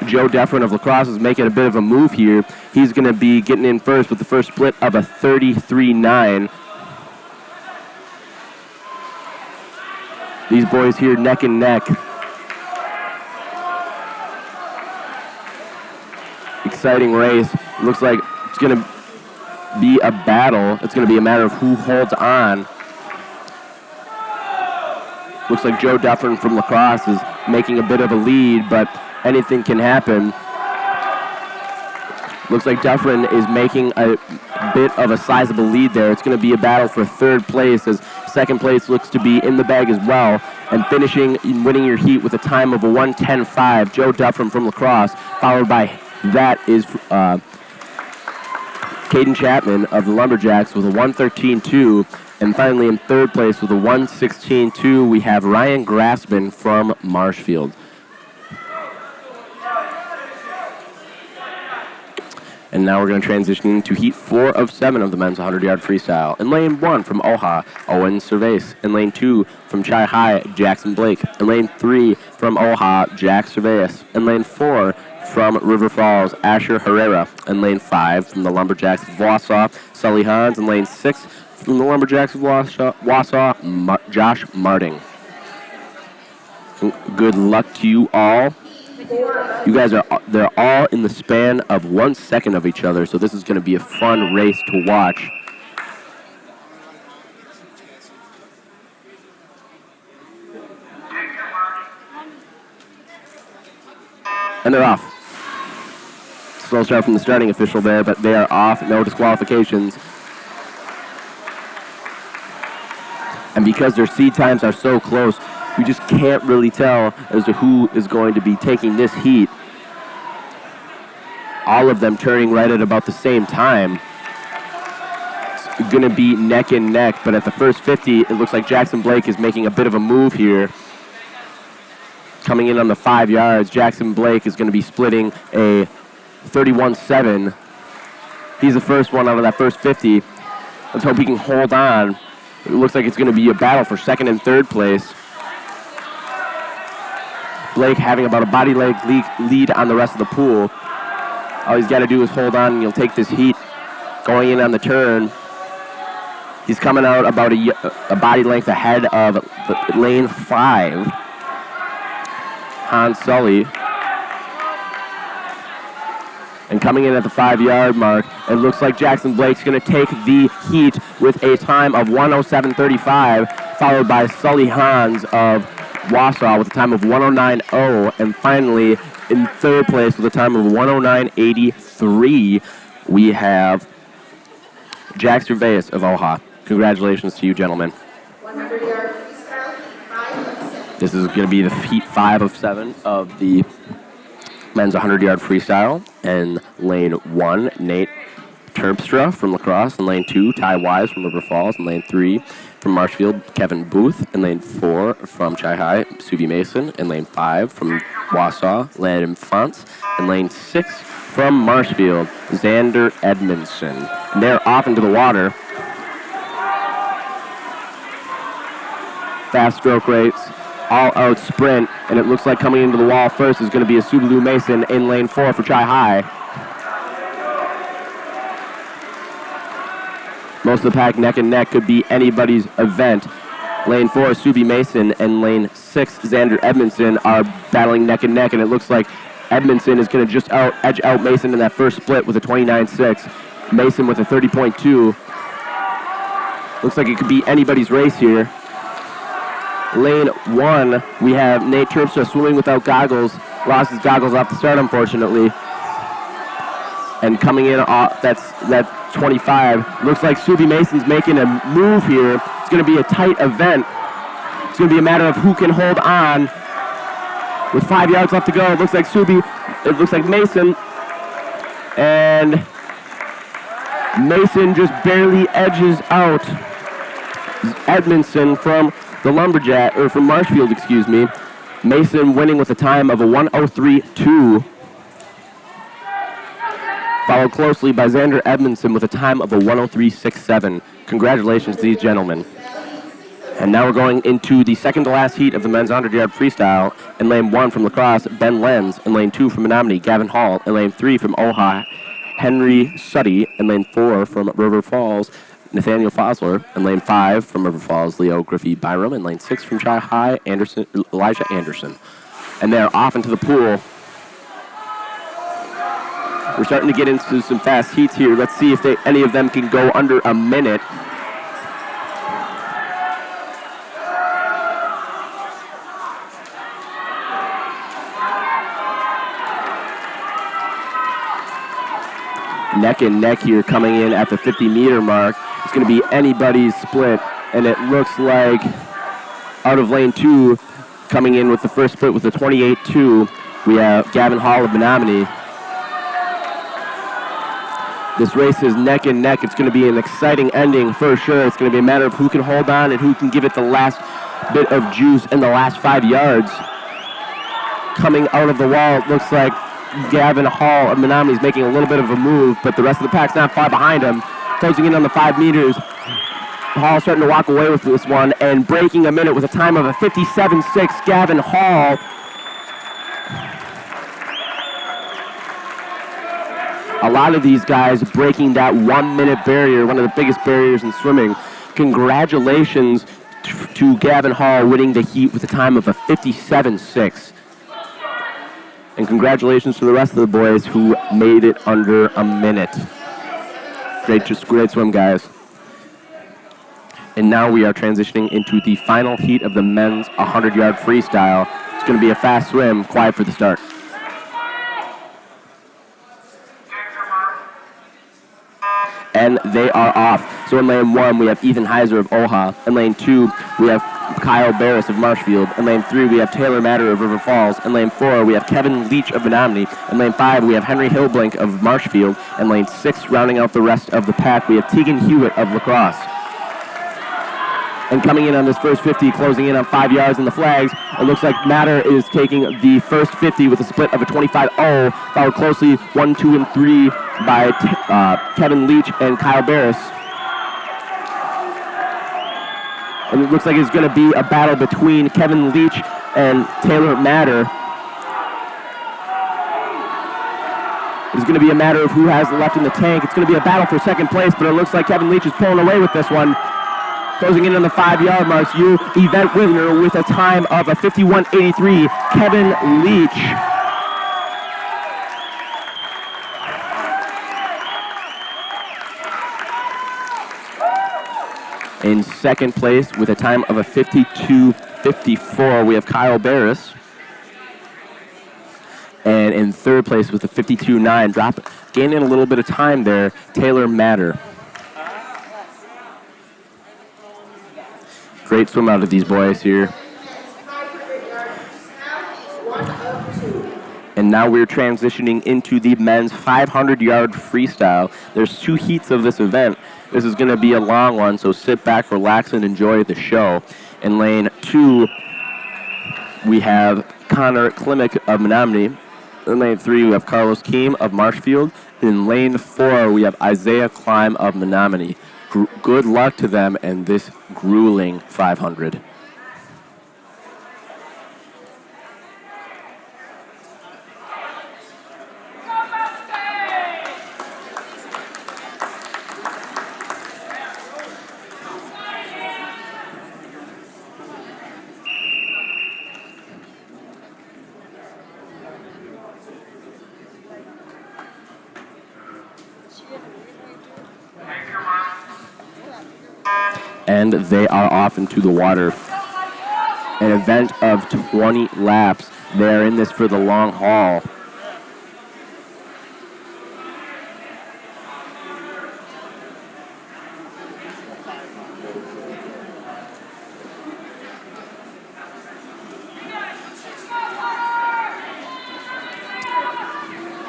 Joe Dufferin of Lacrosse is making a bit of a move here. He's going to be getting in first with the first split of a 33.9. These boys here neck and neck. Exciting race. Looks like it's going to be a battle. It's going to be a matter of who holds on. Looks like Joe Dufferin from La Crosse is making a bit of a lead, but anything can happen. Looks like Dufferin is making a bit of a sizable lead there. It's going to be a battle for third place, as second place looks to be in the bag as well. And finishing and winning your heat with a time of a 1:10.5, Joe Dufferin from La Crosse, followed by that is Caden Chapman of the Lumberjacks with a 1:13.2. And finally in third place with a 1:16.2, we have Ryan Grassman from Marshfield. And now we're going to transition into Heat 4 of 7 of the men's 100-yard freestyle. In lane 1 from OHA, Owen Cervais. In lane 2 from Chi High, Jackson Blake. In lane 3 from OHA, Jack Cervais. In lane 4 from River Falls, Asher Herrera. In lane 5 from the Lumberjacks of Wausau, Sully Hans. In lane 6 from the Lumberjacks of Wausau, Josh Marting. Good luck to you all. You guys they're all in the span of 1 second of each other, so this is going to be a fun race to watch. And they're off. Slow start from the starting official there, but they are off, no disqualifications. And because their seed times are so close, we just can't really tell as to who is going to be taking this heat. All of them turning right at about the same time. It's going to be neck and neck, but at the first 50, it looks like Jackson Blake is making a bit of a move here. Coming in on the 5 yards, Jackson Blake is going to be splitting a 31-7. He's the first one out of that first 50. Let's hope he can hold on. It looks like it's going to be a battle for second and third place. Blake having about a body length lead on the rest of the pool. All he's got to do is hold on, and he'll take this heat going in on the turn. He's coming out about a body length ahead of lane 5, Hans Sully. And coming in at the 5-yard mark, it looks like Jackson Blake's going to take the heat with a time of 1:07.35, followed by Sully Hans of Wausau with a time of 1:09.0, and finally in third place with a time of 1:09.83, we have Jack Cervais of OHA. Congratulations to you, gentlemen. 100-yard freestyle, Heat 5 of 7. This is going to be the Heat 5 of 7 of the men's 100-yard freestyle. In lane 1, Nate Terpstra from La Crosse. In lane 2, Ty Wise from River Falls. In lane 3, from Marshfield, Kevin Booth. In lane 4, from Chi High, Subi Mason. In lane 5, from Wausau, Landon Fonts. In lane 6, from Marshfield, Xander Edmondson. And they're off into the water. Fast stroke rates, all out sprint, and it looks like coming into the wall first is going to be a Subaru Mason in lane 4 for Chi High. Most of the pack neck and neck, could be anybody's event. Lane 4, Subi Mason, and lane 6, Xander Edmondson are battling neck and neck, and it looks like Edmondson is going to just edge out Mason in that first split with a 29.6. Mason with a 30.2. Looks like it could be anybody's race here. Lane 1, we have Nate Terpstra swimming without goggles. Lost his goggles off the start, unfortunately. And coming in off that 25. Looks like Subi Mason's making a move here. It's going to be a tight event. It's going to be a matter of who can hold on. With 5 yards left to go, it looks like Mason. And Mason just barely edges out Edmondson from the Lumberjack, or from Marshfield, excuse me. Mason winning with a time of a 1:03.2. Followed closely by Xander Edmondson with a time of a 1:03.67. Congratulations to these gentlemen. And now we're going into the second to last heat of the men's 100-yard freestyle. In lane 1 from La Crosse, Ben Lenz. In lane 2 from Menominee, Gavin Hall. In lane 3 from OHA, Henry Suddy. In lane 4 from River Falls, Nathaniel Fosler. In lane 5 from River Falls, Leo Griffey Byram. In lane 6 from Chi High, Elijah Anderson. And they're off into the pool. We're starting to get into some fast heats here. Let's see if any of them can go under a minute. Neck and neck here coming in at the 50-meter mark. It's going to be anybody's split, and it looks like out of lane 2, coming in with the first split with the 28-2, we have Gavin Hall of Menominee. This race is neck and neck. It's going to be an exciting ending for sure. It's going to be a matter of who can hold on and who can give it the last bit of juice in the last 5 yards. Coming out of the wall, it looks like Gavin Hall of Menominee is making a little bit of a move, but the rest of the pack's not far behind him. Closing in on the 5 meters. Hall starting to walk away with this one and breaking a minute with a time of a 57.6. Gavin Hall. A lot of these guys breaking that 1 minute barrier, one of the biggest barriers in swimming. Congratulations to Gavin Hall winning the heat with a time of a 57.6. And congratulations to the rest of the boys who made it under a minute. Great swim, guys. And now we are transitioning into the final heat of the men's 100-yard freestyle. It's going to be a fast swim, quiet for the start. And they are off. So in lane 1, we have Ethan Heiser of OHA. In lane 2, we have Kyle Barris of Marshfield. In lane 3, we have Taylor Matter of River Falls. In lane 4, we have Kevin Leach of Menominee. In lane 5, we have Henry Hillblink of Marshfield. In lane 6, rounding out the rest of the pack, we have Tegan Hewitt of La Crosse. And coming in on this first 50, closing in on 5 yards in the flags, it looks like Matter is taking the first 50 with a split of a 25-0, followed closely 1, 2, and 3 by Kevin Leach and Kyle Barris. And it looks like it's going to be a battle between Kevin Leach and Taylor Matter. It's going to be a matter of who has left in the tank. It's going to be a battle for second place, but it looks like Kevin Leach is pulling away with this one. Closing in on the 5-yard marks, your event winner with a time of a 51.83, Kevin Leach. In second place with a time of a 52.54, we have Kyle Barris. And in third place with a 52.9, gaining a little bit of time there, Taylor Matter. Great swim out of these boys here. And now we're transitioning into the men's 500-yard freestyle. There's 2 heats of this event. This is going to be a long one, so sit back, relax, and enjoy the show. In lane 2, we have Connor Klimek of Menominee. In lane 3, we have Carlos Keem of Marshfield. In lane 4, we have Isaiah Klein of Menominee. Good luck to them and this grueling 500. And they are off into the water. An event of 20 laps. They are in this for the long haul.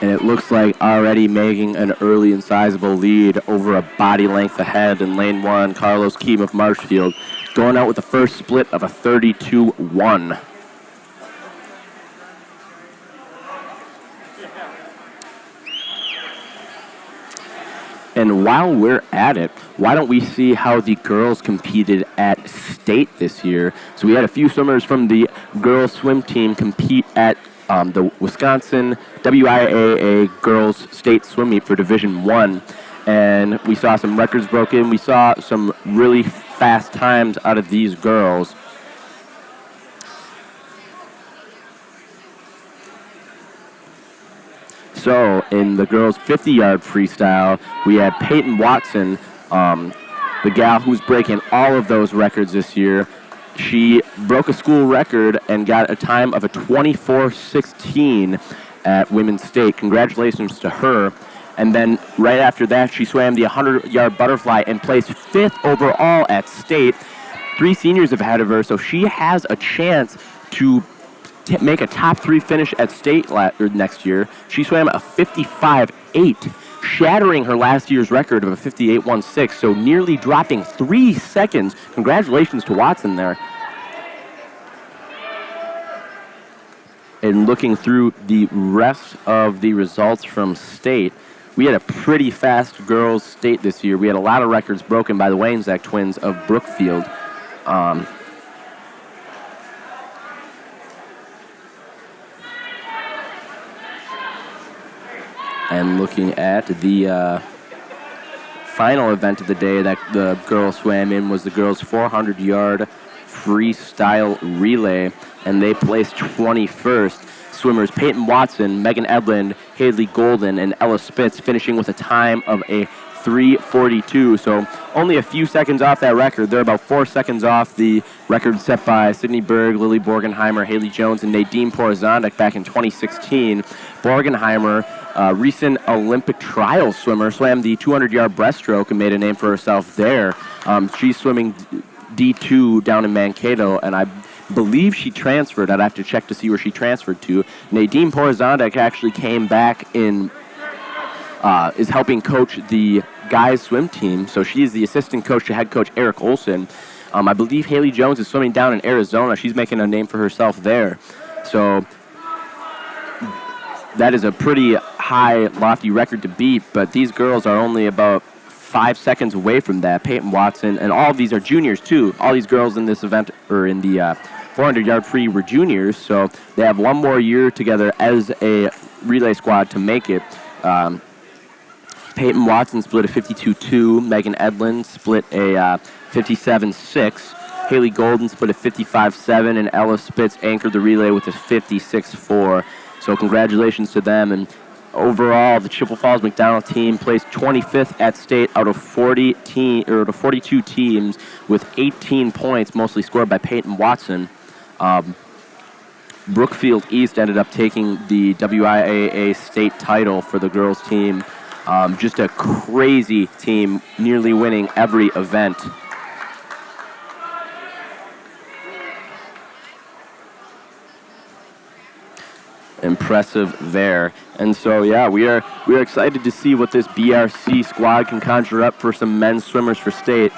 And it looks like already making an early and sizable lead over a body length ahead in lane 1, Carlos Keem of Marshfield, going out with the first split of a 32-1. And while we're at it, why don't we see how the girls competed at state this year? So we had a few swimmers from the girls swim team compete at the Wisconsin WIAA Girls State Swim Meet for Division 1. And we saw some records broken. We saw some really fast times out of these girls. So in the girls' 50-yard freestyle, we had Peyton Watson, the gal who's breaking all of those records this year. She broke a school record and got a time of a 24:16 at Women's State. Congratulations to her. And then right after that, she swam the 100-yard butterfly and placed 5th overall at state. 3 seniors have ahead of her, so she has a chance to make a top 3 finish at state next year. She swam a 55.8, shattering her last year's record of a 58.16, so nearly dropping 3 seconds. Congratulations to Watson there. And looking through the rest of the results from state, we had a pretty fast girls' state this year. We had a lot of records broken by the Wanzak twins of Brookfield. And looking at the final event of the day that the girls swam in was the girls' 400-yard freestyle relay, and they placed 21st. Swimmers Peyton Watson, Megan Edlund, Haley Golden, and Ella Spitz finishing with a time of a 3:42. So only a few seconds off that record. They're about 4 seconds off the record set by Sydney Berg, Lily Borgenheimer, Haley Jones, and Nadine Porazondak back in 2016. Borgenheimer, recent Olympic trial swimmer, swam the 200-yard breaststroke and made a name for herself there. She's swimming D2 down in Mankato, and I believe she transferred. I'd have to check to see where she transferred to. Nadine Porazondak actually came back in, is helping coach the guys swim team. So she is the assistant coach to head coach Eric Olson. I believe Haley Jones is swimming down in Arizona. She's making a name for herself there. So that is a pretty high, lofty record to beat, but these girls are only about 5 seconds away from that. Peyton Watson, and all of these are juniors too. All these girls in this event, or in the 400-yard free, were juniors, so they have one more year together as a relay squad to make it. Peyton Watson split a 52.2. Megan Edlund split a 57.6. Haley Golden split a 55.7, and Ella Spitz anchored the relay with a 56.4. So congratulations to them. And overall, the Chippewa Falls McDonald team placed 25th at state out of 42 teams with 18 points, mostly scored by Peyton Watson. Brookfield East ended up taking the WIAA state title for the girls team. Just a crazy team, nearly winning every event. Impressive there. And so, yeah, we are excited to see what this BRC squad can conjure up for some men's swimmers for state.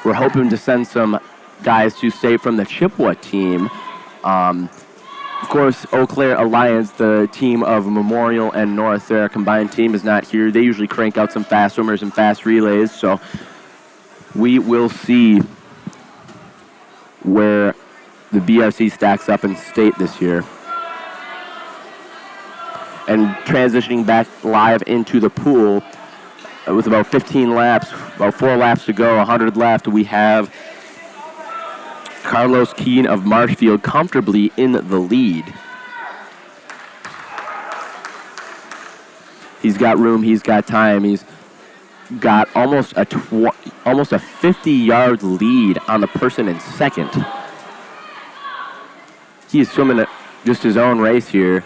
We're hoping to send some guys to state from the Chippewa team. Of course, Eau Claire Alliance, the team of Memorial and North, their combined team is not here. They usually crank out some fast swimmers and fast relays, so we will see where the BRC stacks up in state this year. And transitioning back live into the pool, with about 15 laps, about 4 laps to go, 100 left, we have Carlos Keene of Marshfield comfortably in the lead. He's got room, he's got time, he's got almost a 50-yard lead on the person in second. He is swimming just his own race here.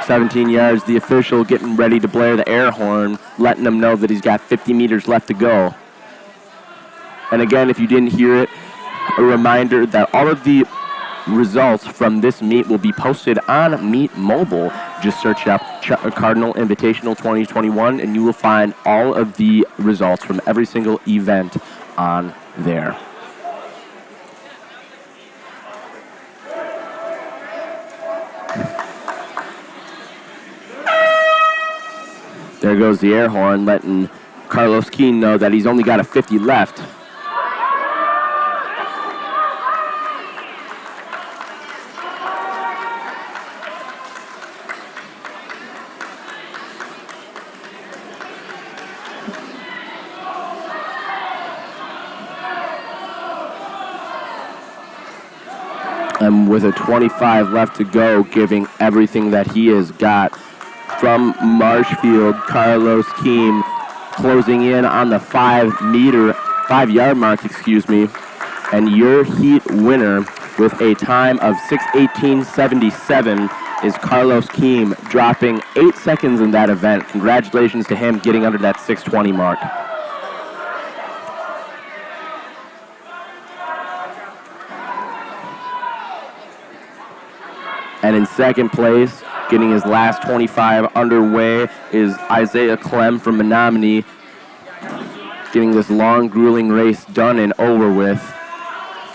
17 yards, the official getting ready to blare the air horn, letting him know that he's got 50 meters left to go. And again, if you didn't hear it, a reminder that all of the results from this meet will be posted on Meet Mobile. Just search up Cardinal Invitational 2021 and you will find all of the results from every single event on there. There goes the air horn, letting Carlos Keene know that he's only got a 50 left. And with a 25 left to go, giving everything that he has got from Marshfield, Carlos Keem, closing in on the 5-yard mark, and your heat winner with a time of 6:18.77 is Carlos Keem, dropping 8 seconds in that event. Congratulations to him getting under that 6:20 mark. And in second place, getting his last 25 underway, is Isaiah Clem from Menominee, getting this long, grueling race done and over with,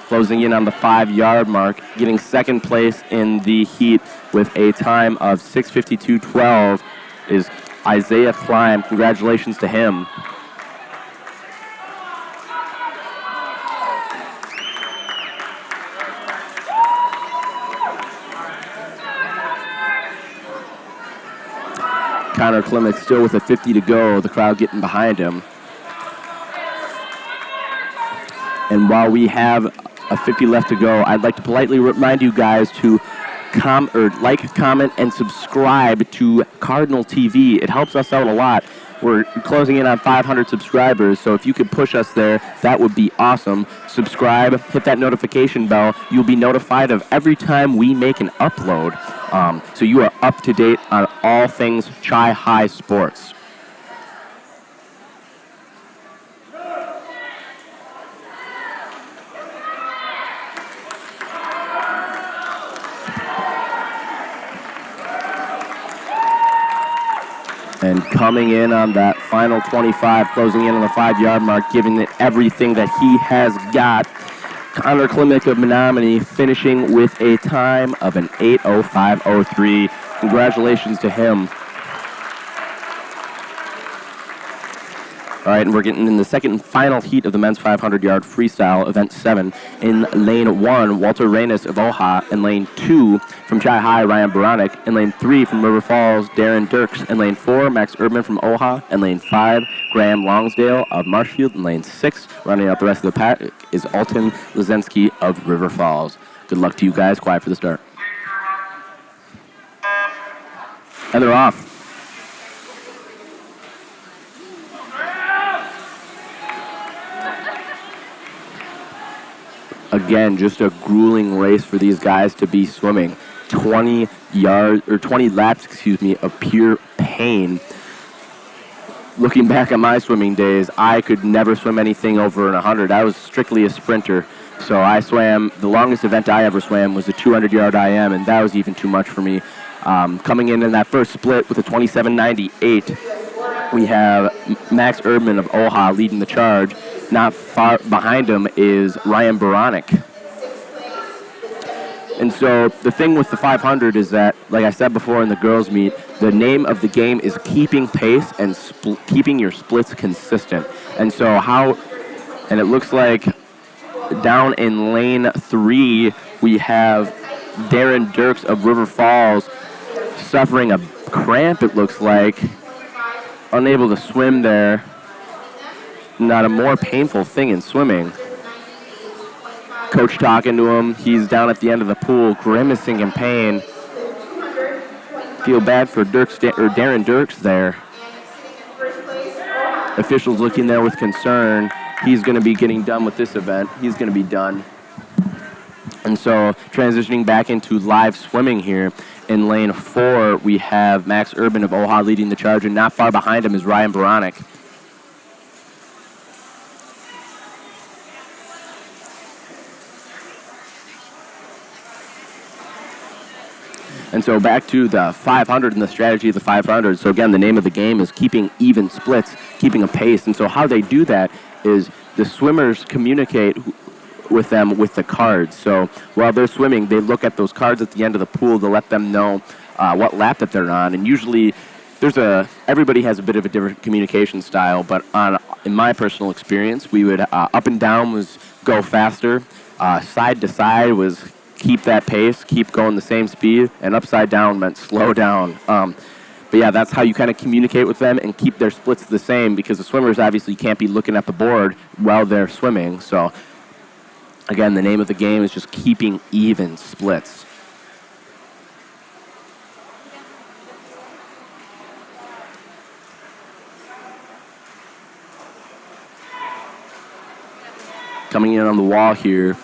closing in on the 5-yard mark, getting second place in the heat with a time of 6:52.12 is Isaiah Clem. Congratulations to him. Connor Klimek still with a 50 to go, the crowd getting behind him. And while we have a 50 left to go, I'd like to politely remind you guys to like, comment, and subscribe to Cardinal TV. It helps us out a lot. We're closing in on 500 subscribers, so if you could push us there, that would be awesome. Subscribe, hit that notification bell. You'll be notified of every time we make an upload, so you are up to date on all things Chi-High sports. And coming in on that final 25, closing in on the 5-yard mark, giving it everything that he has got. Connor Klimek of Menominee finishing with a time of an 8:05.03. Congratulations to him. All right, and we're getting in the second and final heat of the men's 500-yard freestyle, event 7. In lane 1, Walter Reynes of OHA. In lane 2, from Chi-High, Ryan Baranek. In lane 3, from River Falls, Darren Dirks. In lane 4, Max Erdman from OHA. In lane 5, Graham Longsdale of Marshfield. In lane 6, rounding out the rest of the pack, is Alton Lazensky of River Falls. Good luck to you guys. Quiet for the start. And they're off. Again, just a grueling race for these guys to be swimming. 20 laps, of pure pain. Looking back at my swimming days, I could never swim anything over 100. I was strictly a sprinter. So I swam, the longest event I ever swam was a 200-yard IM, and that was even too much for me. Coming in that first split with a 27.98, we have Max Erdman of OHA leading the charge. Not far behind him is Ryan Baranek. And so the thing with the 500 is that, like I said before in the girls' meet, the name of the game is keeping pace and keeping your splits consistent. And so and it looks like down in lane 3, we have Darren Dirks of River Falls suffering a cramp, it looks like, unable to swim there. Not a more painful thing in swimming. Coach talking to him. He's down at the end of the pool, grimacing in pain. Feel bad for Darren Dirks there. Officials looking there with concern. He's going to be getting done with this event. He's going to be done. And so transitioning back into live swimming here. In lane 4, we have Max Urban of OHA leading the charge, and not far behind him is Ryan Baranek. And so back to the 500 and the strategy of the 500. So again, the name of the game is keeping even splits, keeping a pace. And so how they do that is the swimmers communicate with them with the cards. So while they're swimming, they look at those cards at the end of the pool to let them know what lap that they're on. And usually everybody has a bit of a different communication style, but in my personal experience, we would up and down was go faster, side to side was keep that pace, keep going the same speed, and upside down meant slow down. But yeah, that's how you kind of communicate with them and keep their splits the same, because the swimmers obviously can't be looking at the board while they're swimming. So again, the name of the game is just keeping even splits. coming in on the wall here.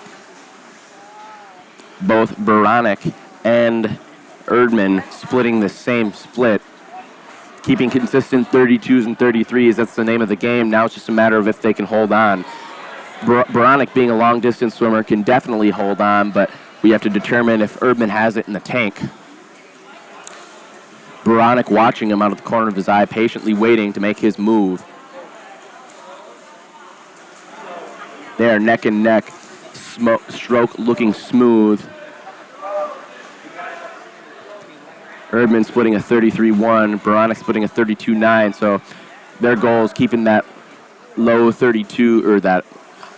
Both Baranek and Erdman splitting the same split. Keeping consistent 32s and 33s, that's the name of the game. Now it's just a matter of if they can hold on. Baranek, being a long-distance swimmer, can definitely hold on, but we have to determine if Erdman has it in the tank. Baranek watching him out of the corner of his eye, patiently waiting to make his move. They are neck and neck, stroke looking smooth. Erdman splitting a 33-1, Baranek splitting a 32-9, so their goal is keeping that low 32, or that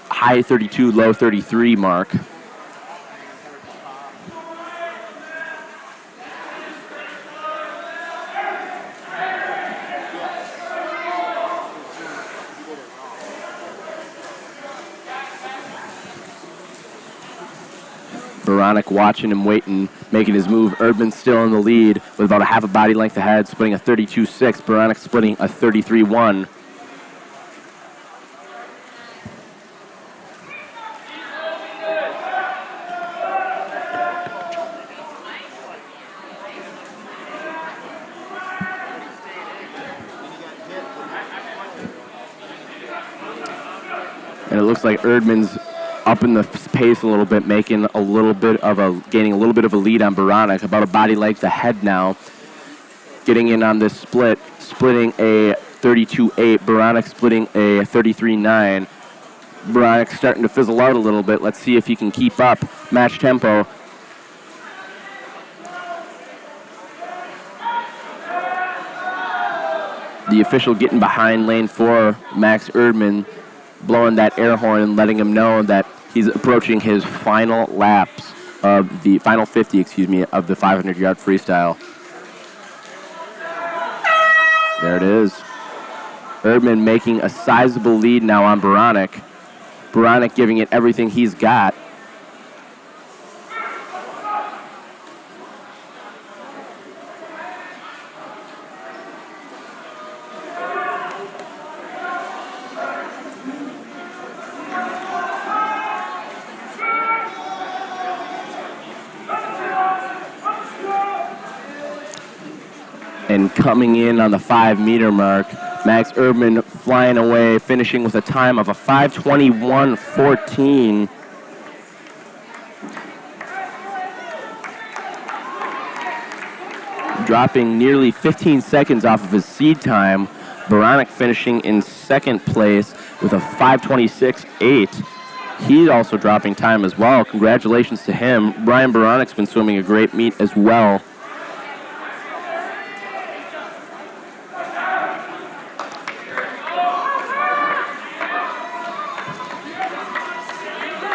high 32, low 33 mark. Baranek watching him, waiting, making his move. Erdman still in the lead with about a half a body length ahead, splitting a 32-6. Baranek splitting a 33-1. And it looks like Erdman's up in the pace a little bit, gaining a little bit of a lead on Baranek, about a body length ahead now. Getting in on this split, splitting a 32-8, Baranek splitting a 33-9. Baranek starting to fizzle out a little bit. Let's see if he can keep up. Match tempo. The official getting behind lane 4, Max Erdman, blowing that air horn and letting him know that he's approaching his final laps of the final 50, of the 500-yard freestyle. There it is. Erdman making a sizable lead now on Baranek. Baranek giving it everything he's got. And coming in on the 5-meter mark, Max Erdman flying away, finishing with a time of a 5:21.14. Dropping nearly 15 seconds off of his seed time. Baranek finishing in second place with a 5:26.8. He's also dropping time as well. Congratulations to him. Brian Baranek's been swimming a great meet as well.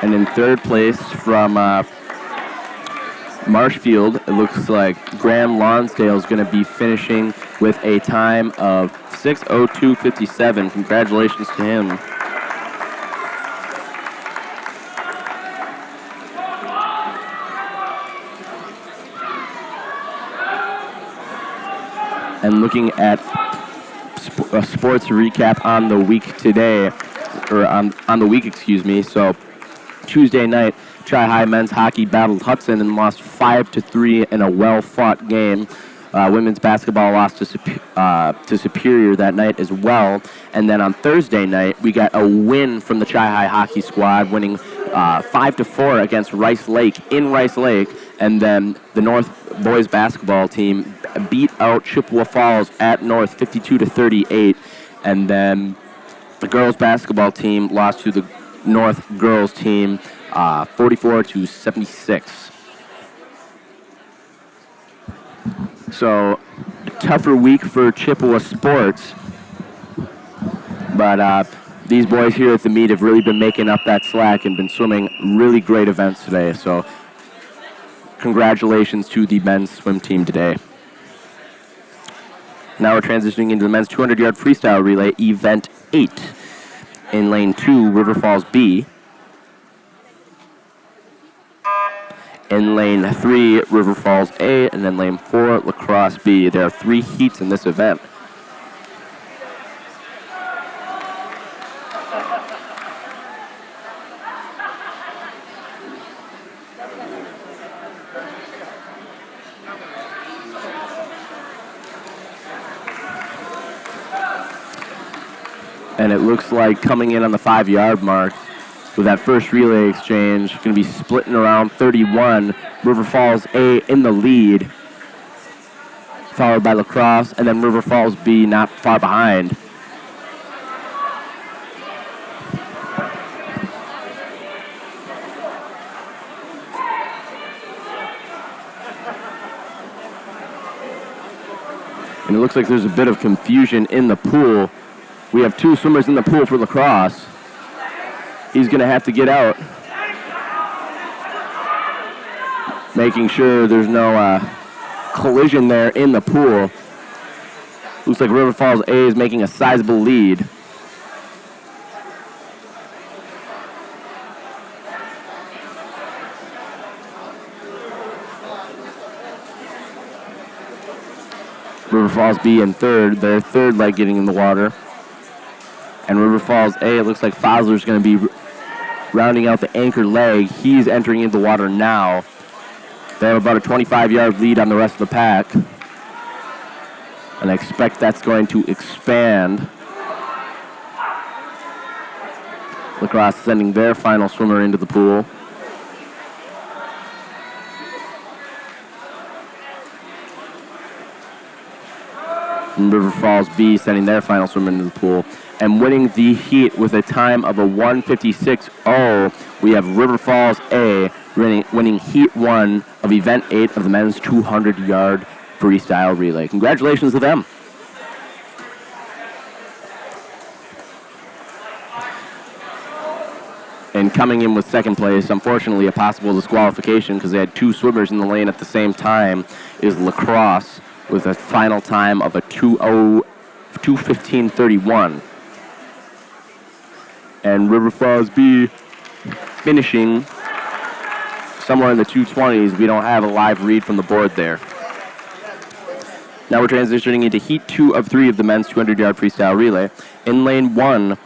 And in third place from Marshfield, it looks like Graham Lonsdale is going to be finishing with a time of 6:02.57. Congratulations to him. And looking at a sports recap on the week today, or on the week, so Tuesday night, Chi-High men's hockey battled Hudson and lost 5-3 in a well-fought game. Women's basketball lost to Superior that night as well. And then on Thursday night, we got a win from the Chi-High hockey squad, winning 5-4 against Rice Lake in Rice Lake. And then the North boys basketball team beat out Chippewa Falls at North 52-38. And then the girls basketball team lost to the North girls team 44-76. So, a tougher week for Chippewa sports, but these boys here at the meet have really been making up that slack and been swimming really great events today. So, congratulations to the men's swim team today. Now we're transitioning into the men's 200-yard freestyle relay, event 8. In lane 2, River Falls B. In lane 3, River Falls A. And then lane 4, La Crosse B. There are 3 heats in this event. And it looks like coming in on the 5-yard mark with that first relay exchange, going to be splitting around 31. River Falls A in the lead, followed by La Crosse, and then River Falls B not far behind. And it looks like there's a bit of confusion in the pool. We have 2 swimmers in the pool for La Crosse. He's going to have to get out, making sure there's no collision there in the pool. Looks like River Falls A is making a sizable lead. River Falls B in third, their third leg getting in the water. And River Falls A, it looks like Fosler's going to be rounding out the anchor leg. He's entering into the water now. They have about a 25-yard lead on the rest of the pack. And I expect that's going to expand. La Crosse sending their final swimmer into the pool. And River Falls B sending their final swimmer into the pool. And winning the heat with a time of a 1:56.0, we have River Falls A winning heat 1 of event 8 of the men's 200-yard freestyle relay. Congratulations to them. And coming in with second place, unfortunately a possible disqualification because they had 2 swimmers in the lane at the same time, is La Crosse with a final time of a 2:15.31. And River Falls B finishing somewhere in the 2:20s. We don't have a live read from the board there. Now we're transitioning into heat 2 of 3 of the men's 200-yard freestyle relay. In lane 1,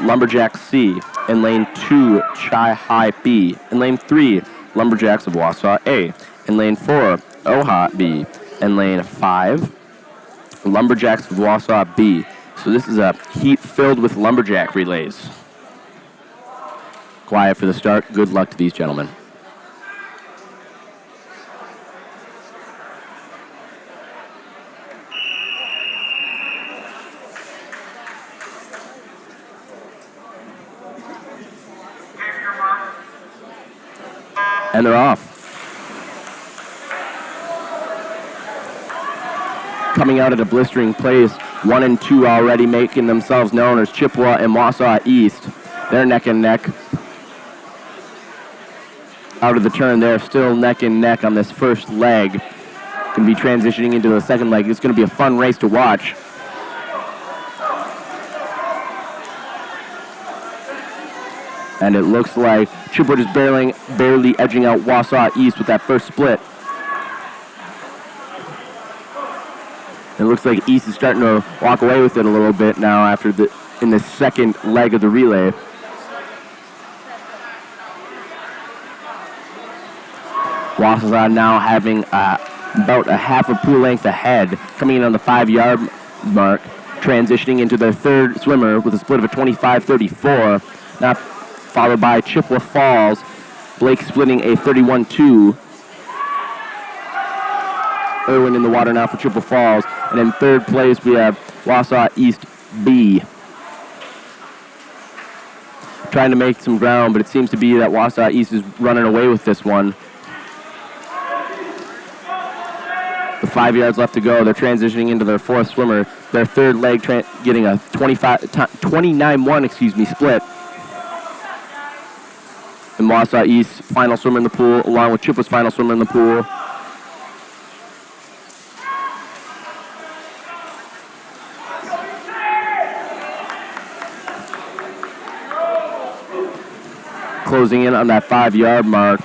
Lumberjack C. In lane 2, Chi High B. In lane 3, Lumberjacks of Wausau A. In lane 4, OHA B. In lane 5, Lumberjacks of Wausau B. So this is a heat filled with Lumberjack relays. Quiet for the start. Good luck to these gentlemen. And they're off. Coming out at a blistering pace, 1 and 2 already making themselves known as Chippewa and Wausau East. They're neck and neck. Out of the turn, they're still neck and neck on this first leg. Going to be transitioning into the second leg. It's going to be a fun race to watch. And it looks like Chippewa just barely edging out Wausau East with that first split. It looks like East is starting to walk away with it a little bit now in the second leg of the relay. Wausau now having about a half a pool length ahead, coming in on the 5-yard mark, transitioning into their third swimmer with a split of a 25-34. Now followed by Chippewa Falls, Blake splitting a 31-2. Irwin in the water now for Chippewa Falls. And in third place, we have Wausau East B. Trying to make some ground, but it seems to be that Wausau East is running away with this one. The 5 yards left to go. They're transitioning into their fourth swimmer. Their third leg getting a 29-1 split. And Wausau East final swimmer in the pool, along with Chippewa's final swimmer in the pool. Closing in on that 5-yard mark,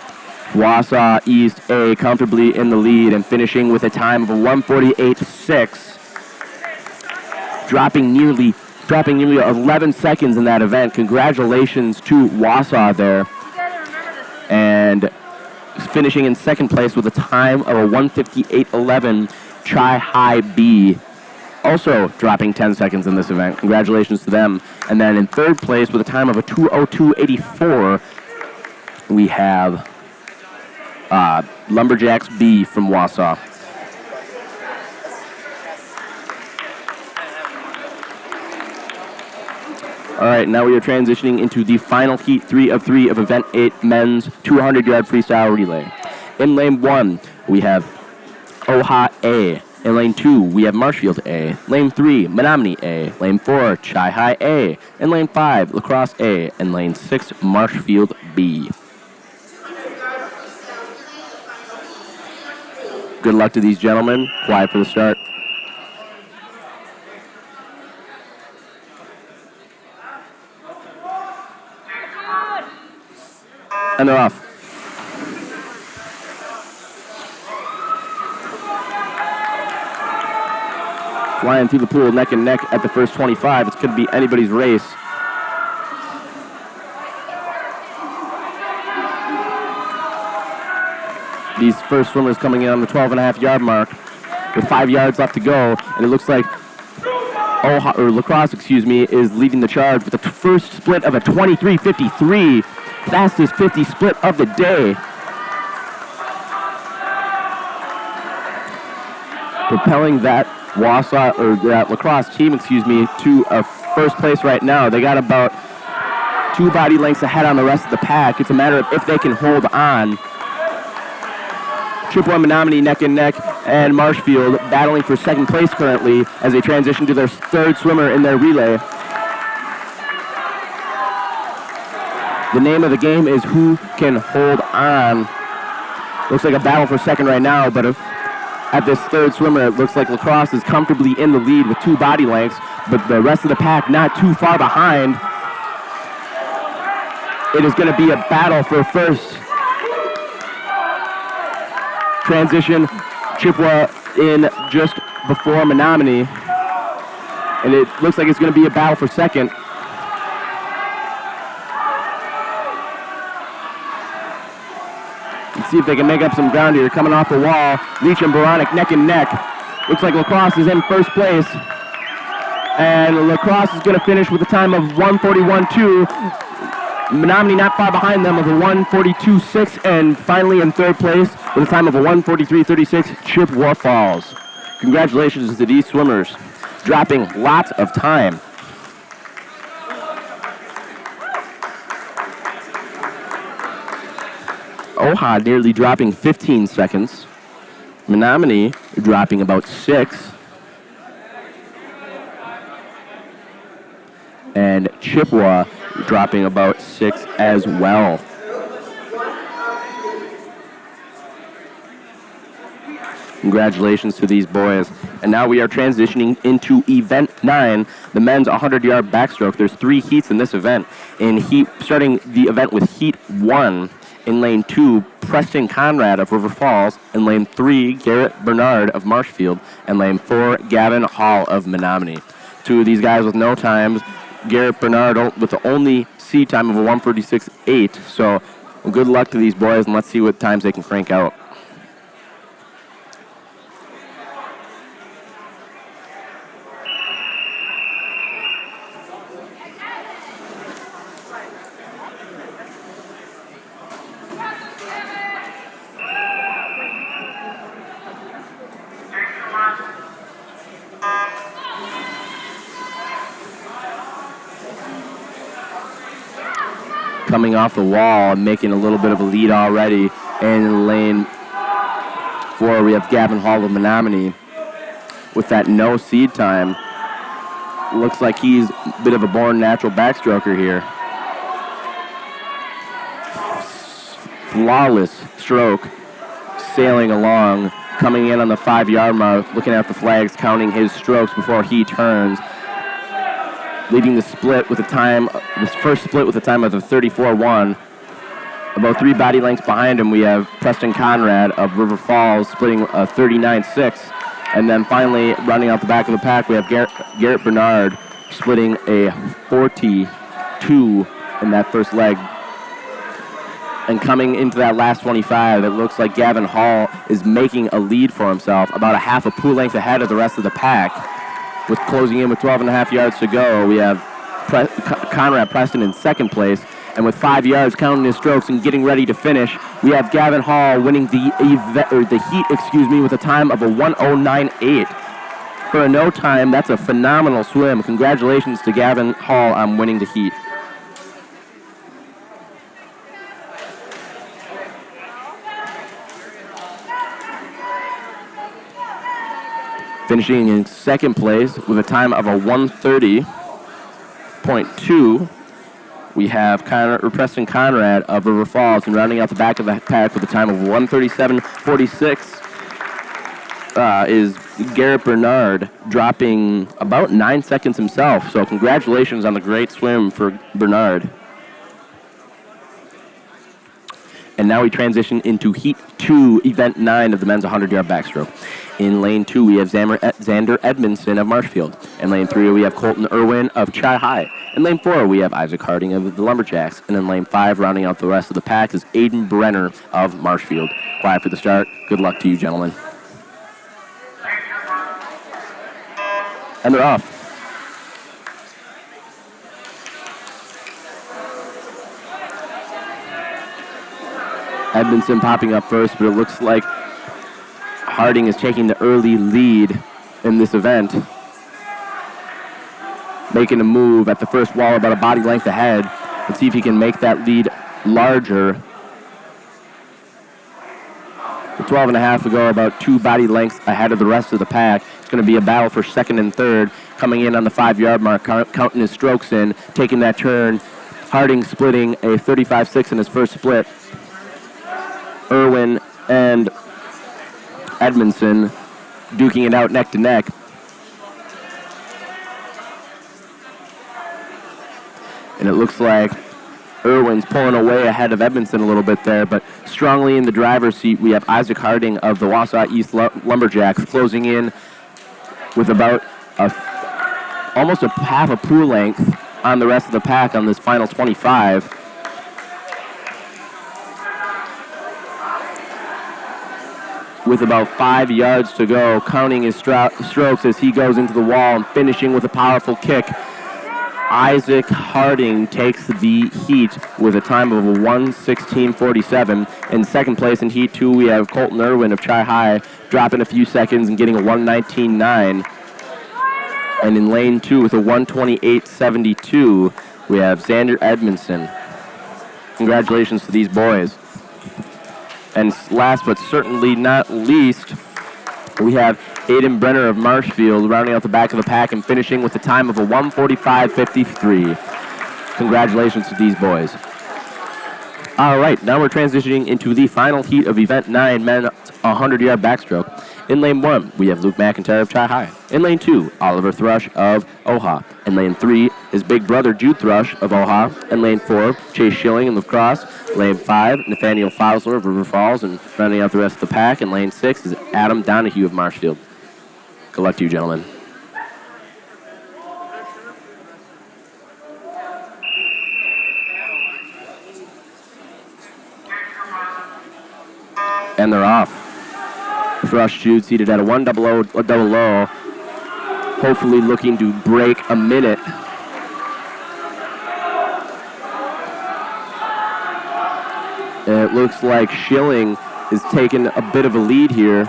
Wausau East A comfortably in the lead and finishing with a time of a 1:48.6, dropping nearly 11 seconds in that event. Congratulations to Wausau there, and finishing in second place with a time of a 1:58.11. Chi High B also dropping 10 seconds in this event. Congratulations to them. And then in third place with a time of a 2:02.84, we have Lumberjacks B from Wausau. All right, now we are transitioning into the final heat 3 of 3 of Event 8 men's 200-yard freestyle relay. In lane 1, we have Oha A. In lane 2, we have Marshfield A. Lane 3, Menominee A. Lane 4, Chi High A. In lane 5, La Crosse A. And lane 6, Marshfield B. Good luck to these gentlemen. Quiet for the start. And they're off. Flying through the pool neck and neck at the first 25. It could be anybody's race. These first swimmers coming in on the 12.5-yard mark with 5 yards left to go. And it looks like La Crosse, is leading the charge with the first split of a 23:53. Fastest 50 split of the day. Propelling that La Crosse team, to a first place right now. They got about 2 body lengths ahead on the rest of the pack. It's a matter of if they can hold on. Chippewa, Menominee neck and neck, and Marshfield battling for second place currently as they transition to their third swimmer in their relay. The name of the game is who can hold on. Looks like a battle for second right now, but at this third swimmer, it looks like La Crosse is comfortably in the lead with 2 body lengths, but the rest of the pack not too far behind. It is going to be a battle for first. Transition, Chippewa in just before Menominee, and it looks like it's going to be a battle for second. Let's see if they can make up some ground here. Coming off the wall, Leach and Boronic neck and neck. Looks like La Crosse is in first place. And La Crosse is going to finish with a time of 1:41.2. Menominee not far behind them with a 1:42.6. And finally in third place with a time of a 1:43.36, Chippewa Falls. Congratulations to these swimmers, dropping lots of time. Oha nearly dropping 15 seconds. Menominee dropping about 6. And Chippewa dropping about 6 as well. Congratulations to these boys. And now we are transitioning into Event 9, the men's 100-yard backstroke. There's 3 heats in this event. Starting the event with Heat 1, in lane 2, Preston Conrad of River Falls. In lane 3, Garrett Bernard of Marshfield. And lane 4, Gavin Hall of Menominee. 2 of these guys with no times. Garrett Bernard with the only seed time of a 1:46.8. So good luck to these boys, and let's see what times they can crank out. Coming off the wall and making a little bit of a lead already. And in lane 4, we have Gavin Hall of Menominee with that no seed time. Looks like he's a bit of a born natural backstroker here. Flawless stroke, sailing along, coming in on the 5-yard mark, looking at the flags, counting his strokes before he turns. Leading the split with this first split with a time of a 34.1. About 3 body lengths behind him, we have Preston Conrad of River Falls splitting a 39.6. And then finally, running out the back of the pack, we have Garrett Bernard splitting a 42 in that first leg. And coming into that last 25, it looks like Gavin Hall is making a lead for himself, about a half a pool length ahead of the rest of the pack. with closing in with 12 and a half yards to go, we have Conrad Preston in second place. And with 5 yards counting his strokes and getting ready to finish, we have Gavin Hall winning the heat, with a time of a 1:09.8. For a no time, that's a phenomenal swim. Congratulations to Gavin Hall on winning the heat. Finishing in second place with a time of a 1:30.2, we have Preston Conrad of River Falls, and rounding out the back of the pack with a time of 1:37.46 is Garrett Bernard, dropping about 9 seconds himself. So congratulations on the great swim for Bernard. And now we transition into Heat 2, Event 9 of the men's 100-yard backstroke. In Lane 2, we have Xander Edmondson of Marshfield. In Lane 3, we have Colton Irwin of Chi High. In Lane 4, we have Isaac Harding of the Lumberjacks. And in Lane 5, rounding out the rest of the pack, is Aiden Brenner of Marshfield. Quiet for the start. Good luck to you, gentlemen. And they're off. Edmondson popping up first, but it looks like Harding is taking the early lead in this event. Making a move at the first wall about a body length ahead. Let's see if he can make that lead larger. With 12 and a half to go, about 2 body lengths ahead of the rest of the pack. It's going to be a battle for second and third. Coming in on the 5-yard mark, counting his strokes in, taking that turn. Harding splitting a 35.6 in his first split. Irwin and Edmondson duking it out neck to neck. And it looks like Irwin's pulling away ahead of Edmondson a little bit there, but strongly in the driver's seat, we have Isaac Harding of the Wausau East Lumberjacks closing in with about almost a half a pool length on the rest of the pack on this final 25. With about 5 yards to go, counting his strokes as he goes into the wall and finishing with a powerful kick. Isaac Harding takes the heat with a time of a 1:16.47. In second place in Heat 2, we have Colton Irwin of Chi High dropping a few seconds and getting a 1:19.9. And in Lane 2 with a 1:28.72, we have Xander Edmondson. Congratulations to these boys. And last but certainly not least, we have Aiden Brenner of Marshfield rounding out the back of the pack and finishing with a time of a 1:45.53. Congratulations to these boys. All right, now we're transitioning into the final heat of Event 9, men 100-yard backstroke. In Lane 1, we have Luke McIntyre of Chi High. In Lane 2, Oliver Thrush of OHA. In Lane 3 is big brother Jude Thrush of OHA. In Lane 4, Chase Schilling of La Crosse. Lane 5, Nathaniel Fowler of River Falls, and rounding out the rest of the pack. In Lane 6 is Adam Donahue of Marshfield. Good luck to you, gentlemen. And they're off. Thrush Jude seated at a 1-double low, hopefully looking to break a minute. And it looks like Schilling is taking a bit of a lead here.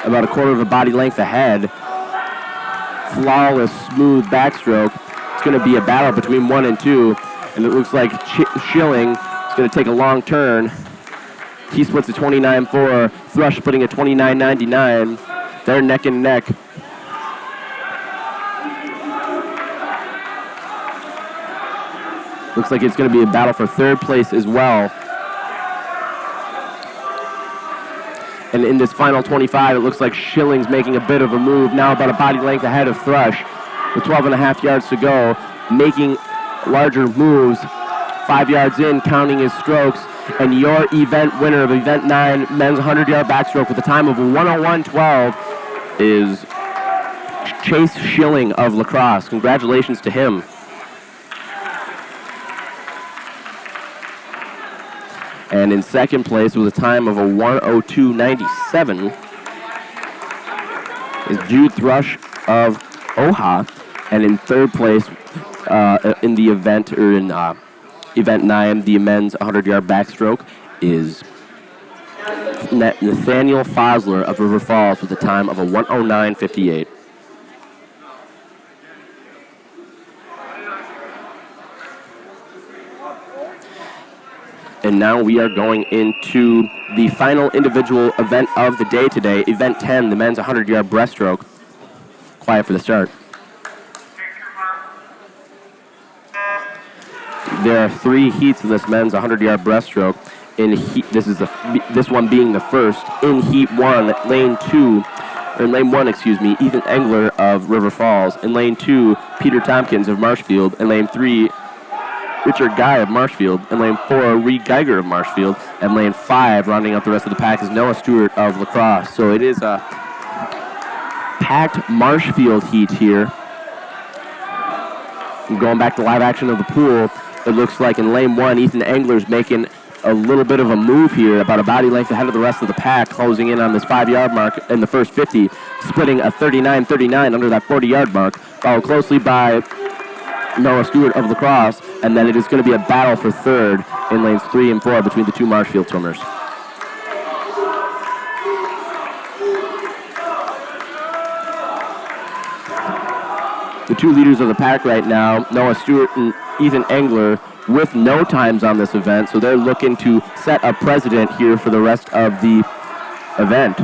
About a quarter of a body length ahead. Flawless, smooth backstroke. It's going to be a battle between 1 and 2. And it looks like Schilling is going to take a long turn. He splits a 29.4. Thrush splitting a 29.99. They're neck and neck. Looks like it's going to be a battle for third place as well. And in this final 25, it looks like Schilling's making a bit of a move. Now about a body length ahead of Thrush with 12 and a half yards to go. Making larger moves. 5 yards in, counting his strokes. And your event winner of Event 9, men's 100-yard backstroke with a time of 1:01.12 is Chase Schilling of La Crosse. Congratulations to him. And in second place with a time of a 1:02.97 is Jude Thrush of OHA. And in third place in the event, or in event 9, the men's 100-yard backstroke, is Nathaniel Fosler of River Falls with a time of a 1:09:58. And now we are going into the final individual event of the day today, event 10, the men's 100-yard breaststroke. Quiet for the start. There are 3 heats in this men's 100-yard breaststroke. This one being the first. In heat 1, lane 1, Ethan Engler of River Falls. In lane 2, Peter Tompkins of Marshfield. In lane 3, Richard Guy of Marshfield. In lane 4, Reed Geiger of Marshfield. And lane 5, rounding out the rest of the pack, is Noah Stewart of La Crosse. So it is a packed Marshfield heat here. And going back to live action of the pool, it looks like in lane 1, Ethan Engler's making a little bit of a move here, about a body length ahead of the rest of the pack, closing in on this 5-yard mark in the first 50, splitting a 39-39 under that 40-yard mark, followed closely by Noah Stewart of La Crosse, and then it is going to be a battle for third in lanes 3 and 4 between the 2 Marshfield swimmers. The 2 leaders of the pack right now, Noah Stewart and Ethan Engler, with no times on this event, so they're looking to set a precedent here for the rest of the event.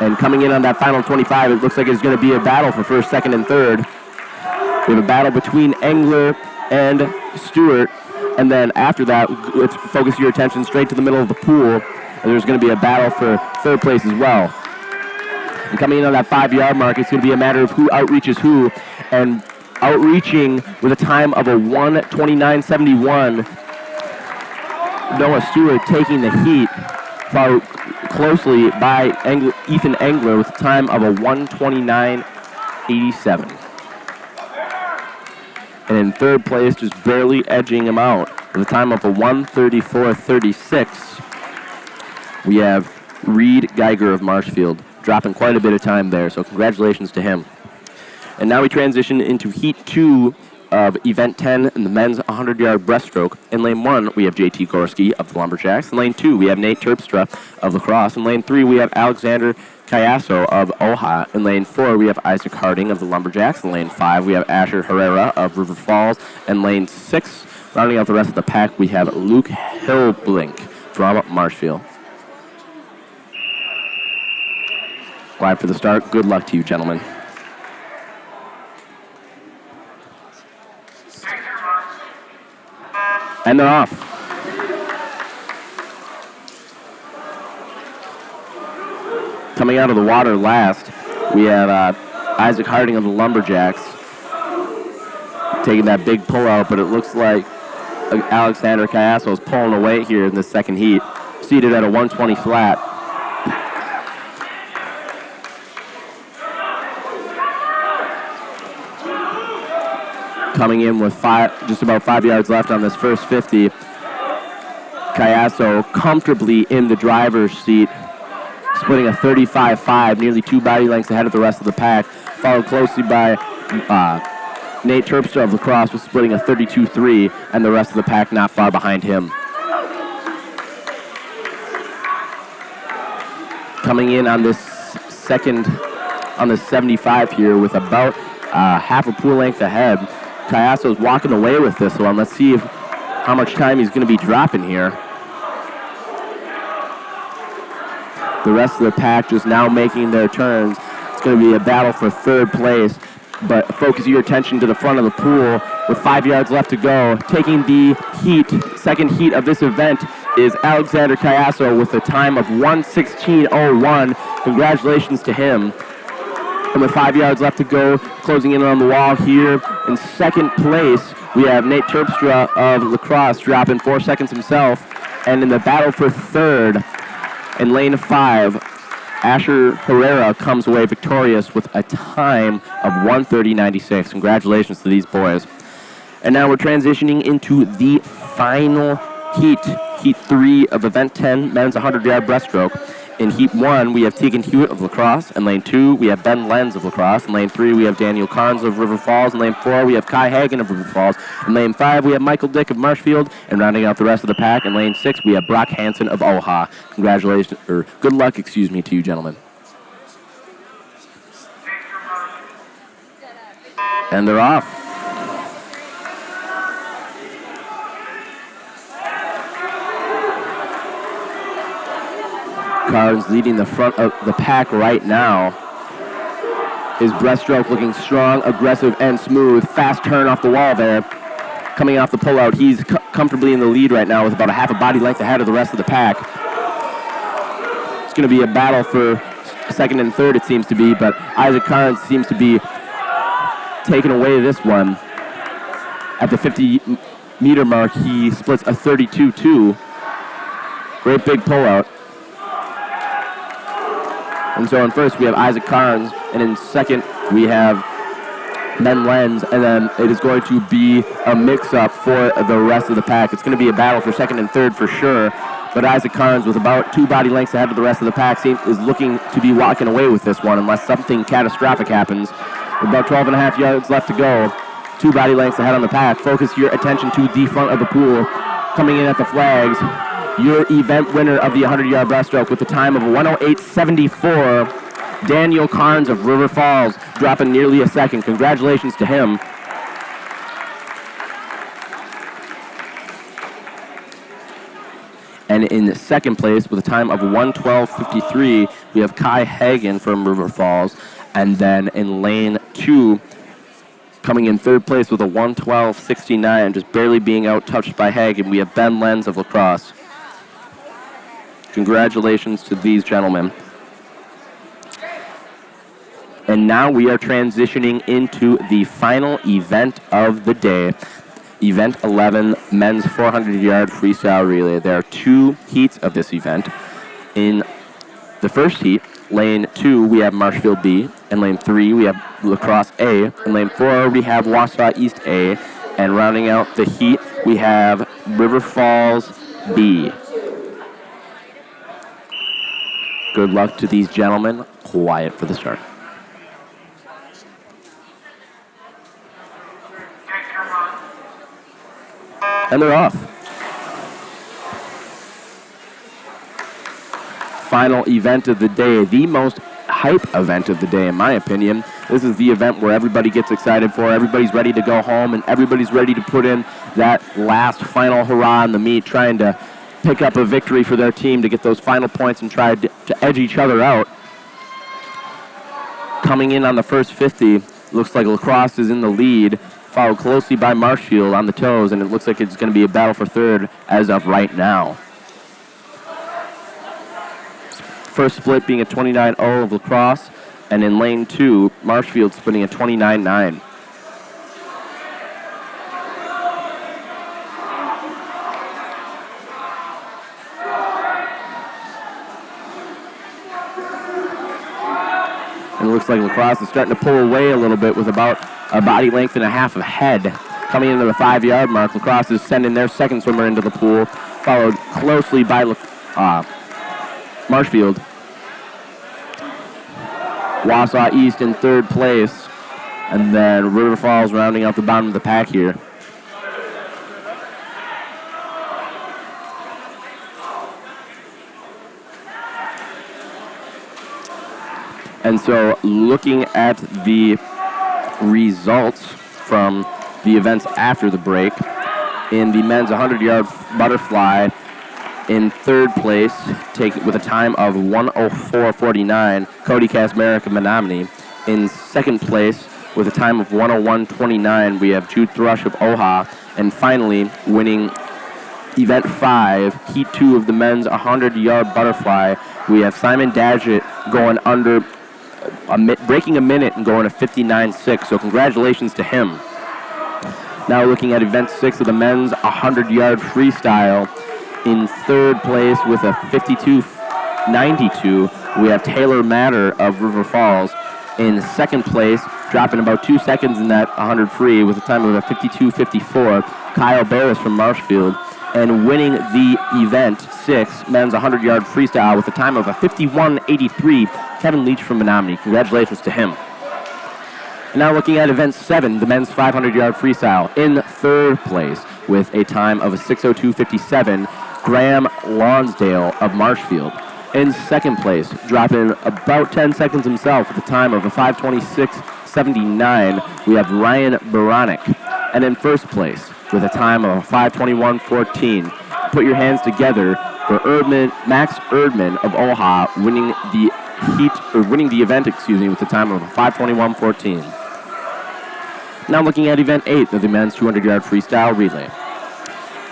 And coming in on that final 25, it looks like it's going to be a battle for first, second, and third. We have a battle between Engler and Stewart, and then after that, let's focus your attention straight to the middle of the pool, and there's going to be a battle for third place as well. And coming in on that 5-yard mark, it's going to be a matter of who outreaches who, and outreaching with a time of a 1:29:71. Noah Stewart taking the heat, followed closely by Ethan Engler with a time of a 1:29:87. And in third place, just barely edging him out with a time of a 1:34:36. We have Reed Geiger of Marshfield, dropping quite a bit of time there, so congratulations to him. And now we transition into Heat 2 of Event 10 in the men's 100-yard breaststroke. In lane 1, we have JT Gorski of the Lumberjacks. In lane 2, we have Nate Terpstra of La Crosse. In lane 3, we have Alexander Cayasso of OHA. In lane 4, we have Isaac Harding of the Lumberjacks. In lane 5, we have Asher Herrera of River Falls. In lane 6, rounding out the rest of the pack, we have Luke Hillblink from Marshfield. Quiet for the start. Good luck to you, gentlemen. And they're off. Coming out of the water last, we have Isaac Harding of the Lumberjacks taking that big pull out, but it looks like Alexander Cayasso is pulling away here in the second heat, seated at a 120 flat. Coming in with just about 5 yards left on this first 50. Cayasso comfortably in the driver's seat, splitting a 35-5, nearly 2 body lengths ahead of the rest of the pack, followed closely by Nate Terpstra of La Crosse was splitting a 32-3, and the rest of the pack not far behind him. Coming in on this 75 here with about half a pool length ahead. Cayasso's walking away with this one. Let's see how much time he's going to be dropping here. The rest of the pack just now making their turns. It's going to be a battle for third place, but focus your attention to the front of the pool with 5 yards left to go. Taking the second heat of this event is Alexander Cayasso with a time of 1:16:01. Congratulations to him. And with 5 yards left to go, closing in on the wall here in second place, we have Nate Terpstra of La Crosse dropping 4 seconds himself. And in the battle for third, in lane 5, Asher Herrera comes away victorious with a time of 1:30:96. Congratulations to these boys. And now we're transitioning into the final heat, Heat 3 of Event 10, men's 100-yard breaststroke. In Heat 1, we have Tegan Hewitt of La Crosse. In Lane 2, we have Ben Lenz of La Crosse. In Lane 3, we have Daniel Carnes of River Falls. In Lane 4, we have Kai Hagen of River Falls. In Lane 5, we have Michael Dick of Marshfield. And rounding out the rest of the pack, in Lane 6, we have Brock Hansen of OHA. Congratulations, or good luck, to you gentlemen. And they're off. Carnes leading the front of the pack right now. His breaststroke looking strong, aggressive, and smooth. Fast turn off the wall there. Coming off the pullout, he's comfortably in the lead right now with about a half a body length ahead of the rest of the pack. It's going to be a battle for second and third, it seems to be, but Isaac Carnes seems to be taking away this one. At the 50-meter mark, he splits a 32-2. Great big pullout. And so in first, we have Isaac Carnes, and in second, we have Ben Lenz, and then it is going to be a mix-up for the rest of the pack. It's going to be a battle for second and third for sure, but Isaac Carnes, with about 2 body lengths ahead of the rest of the pack, is looking to be walking away with this one unless something catastrophic happens. With about 12 and a half yards left to go, 2 body lengths ahead on the pack. Focus your attention to the front of the pool. Coming in at the flags, your event winner of the 100-yard breaststroke with a time of 1:08.74, Daniel Carnes of River Falls, dropping nearly a second. Congratulations to him. And in second place with a time of 1:12.53, we have Kai Hagen from River Falls. And then in lane 2, coming in third place with a 1:12.69, just barely being out-touched by Hagen, we have Ben Lenz of La Crosse. Congratulations to these gentlemen. And now we are transitioning into the final event of the day. Event 11, men's 400-yard freestyle relay. There are 2 heats of this event. In the first heat, lane 2, we have Marshfield B. In lane 3, we have La Crosse A. In lane 4, we have Wausau East A. And rounding out the heat, we have River Falls B. Good luck to these gentlemen. Quiet for the start. And they're off. Final event of the day, the most hype event of the day, in my opinion. This is the event where everybody gets excited for, everybody's ready to go home, and everybody's ready to put in that last final hurrah in the meet, trying to pick up a victory for their team to get those final points and try to edge each other out. Coming in on the first 50, looks like La Crosse is in the lead, followed closely by Marshfield on the toes, and it looks like it's going to be a battle for third as of right now. First split being a 29-0 of La Crosse, and in lane 2, Marshfield splitting a 29-9. And it looks like La Crosse is starting to pull away a little bit with about a body length and a half ahead. Coming into the 5-yard mark, La Crosse is sending their second swimmer into the pool, followed closely by Marshfield. Wausau East in third place, and then River Falls rounding out the bottom of the pack here. And so looking at the results from the events after the break, in the men's 100-yard butterfly, in third place, with a time of 1:04.49, Cody Kasmerick of Menominee. In second place, with a time of 1:01.29, we have Jude Thrush of OHA. And finally, winning event 5, heat 2 of the men's 100-yard butterfly, we have Simon Dadgett going under, breaking a minute and going to 59.6. So congratulations to him. Now looking at event 6 of the men's 100-yard freestyle. In third place with a 52.92, we have Taylor Matter of River Falls. In second place, dropping about 2 seconds in that 100 free with a time of a 52.54, Kyle Barris from Marshfield. And winning the event, 6 men's 100-yard freestyle with a time of a 51:83. Kevin Leach from Menominee. Congratulations to him. And now looking at event 7, the men's 500-yard freestyle. In third place with a time of a 6:02:57, Graham Lonsdale of Marshfield. In second place, dropping about 10 seconds himself with a time of a 5:26:79, we have Ryan Baronic. And in first place with a time of a 5:21:14. Put your hands together for Max Erdman of Oha winning the event, with a time of a 5:21:14. Now looking at event 8 of the men's 200-yard freestyle relay.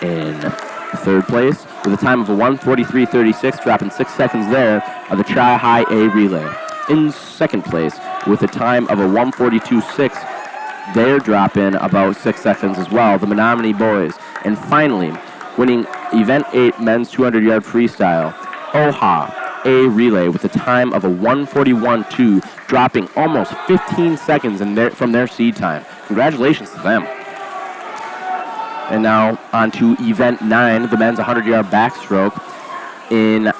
In third place with a time of a 1:43:36, dropping 6 seconds there, of the Tri-High A relay. In second place with a time of a 1:42:6, they're dropping about 6 seconds as well, the Menominee boys. And finally, winning event 8 men's 200-yard freestyle, Oha A relay with a time of a 1:41:2, dropping almost 15 seconds from their seed time. Congratulations to them. And now on to event 9, the men's 100-yard backstroke. In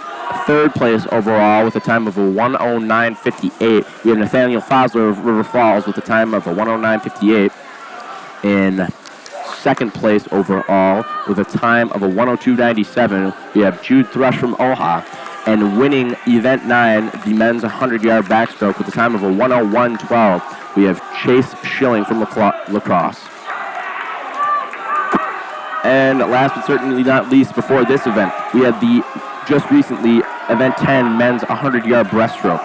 third place overall with a time of a 1:09:58, we have Nathaniel Fosler of River Falls with a time of a 1:09:58. In second place overall with a time of a 1:02:97, we have Jude Thrush from Oha. And winning event 9, the men's 100-yard backstroke with a time of a 1:01:12, we have Chase Schilling from La Crosse. And last but certainly not least, before this event, we had the just recently event 10 men's 100-yard breaststroke.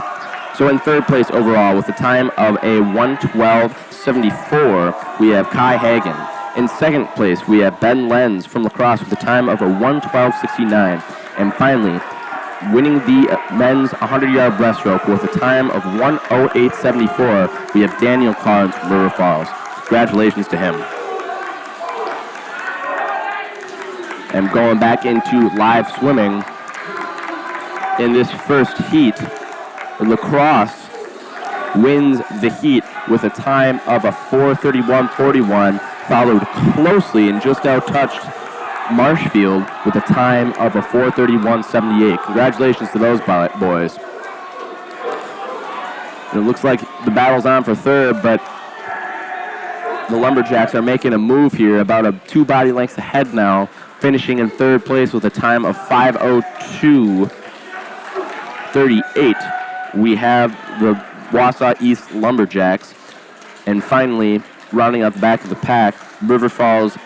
So in third place overall with a time of a 1:12:74, we have Kai Hagen. In second place, we have Ben Lenz from La Crosse with a time of a 1:12:69. And finally, winning the men's 100-yard breaststroke with a time of 1:08:74, we have Daniel Carnes from River Falls. Congratulations to him. And going back into live swimming, in this first heat, La Crosse wins the heat with a time of a 4:31:41, followed closely and just out-touched Marshfield with a time of a 4:31:78. Congratulations to those boys. And it looks like the battle's on for third, but the Lumberjacks are making a move here, about 2 body lengths ahead now, finishing in third place with a time of 5:02:38. We have the Wausau East Lumberjacks. And finally, rounding out the back of the pack, River Falls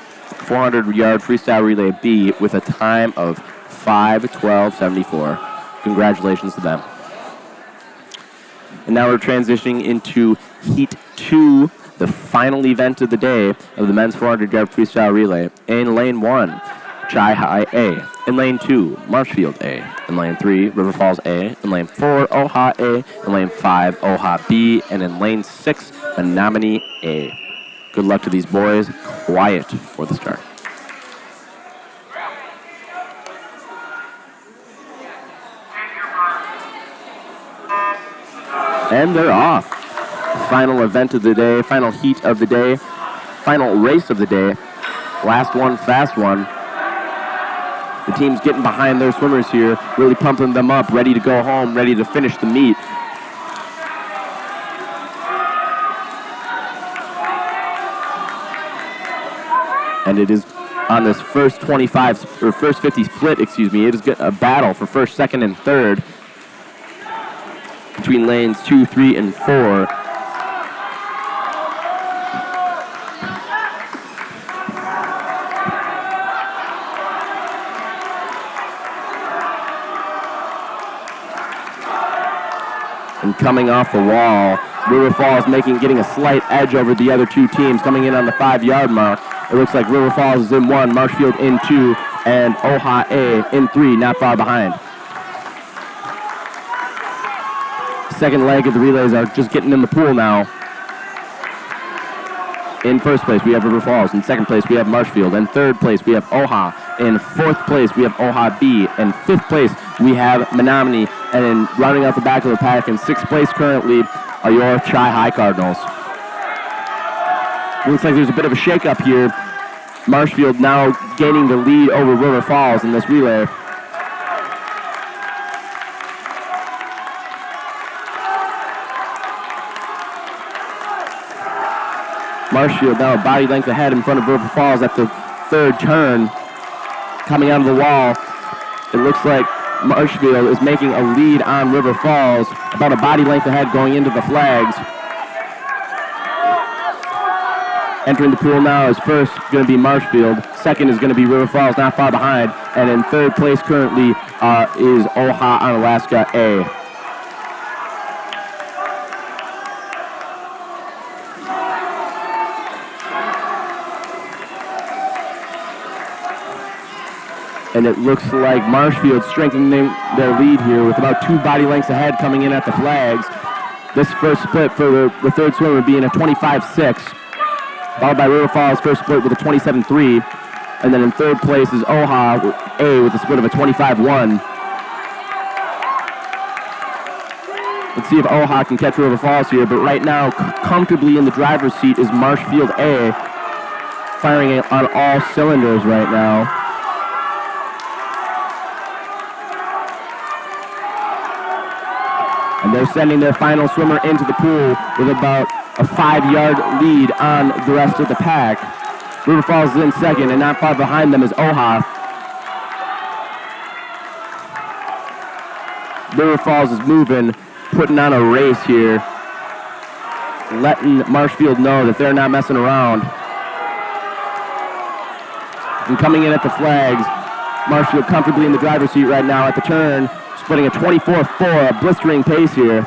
400-yard freestyle relay B with a time of 5:12:74. Congratulations to them. And now we're transitioning into Heat 2, the final event of the day of the men's 400-yard freestyle relay. In lane 1, Chi-High A. In lane 2, Marshfield A. In lane 3, River Falls A. In lane 4, Oha A. In lane 5, Oha B. And in lane 6, Menominee A. Good luck to these boys. Quiet for the start. And they're off. Final event of the day, final heat of the day, final race of the day. Last one, fast one. The team's getting behind their swimmers here, really pumping them up, ready to go home, ready to finish the meet. And it is on this first 50 split, it is a battle for first, second, and third between lanes 2, 3, and 4. And coming off the wall, River Falls getting a slight edge over the other two teams, coming in on the 5-yard mark. It looks like River Falls is in 1, Marshfield in 2, and Oha A in 3, not far behind. Second leg of the relays are just getting in the pool now. In first place, we have River Falls. In second place, we have Marshfield. In third place, we have Oha. In fourth place, we have Oha B. In fifth place, we have Menominee. And in rounding out the back of the pack, in sixth place currently, are your Chi-High Cardinals. Looks like there's a bit of a shake-up here. Marshfield now gaining the lead over River Falls in this relay. Marshfield now a body length ahead in front of River Falls at the third turn. Coming out of the wall, it looks like Marshfield is making a lead on River Falls, about a body length ahead going into the flags. Entering the pool now is first going to be Marshfield. Second is going to be River Falls, not far behind. And in third place currently is Oha on Alaska A. And it looks like Marshfield strengthening their lead here with about 2 body lengths ahead coming in at the flags. This first split for the third swimmer being a 25-6, followed by River Falls first split with a 27-3. And then in third place is Oha A with a split of a 25-1. Let's see if Oha can catch River Falls here, but right now comfortably in the driver's seat is Marshfield A, firing on all cylinders right now. And they're sending their final swimmer into the pool with about a 5-yard lead on the rest of the pack. River Falls is in second, and not far behind them is Oha. River Falls is moving, putting on a race here, letting Marshfield know that they're not messing around. And coming in at the flags, Marshfield comfortably in the driver's seat right now at the turn, splitting a 24-4, a blistering pace here.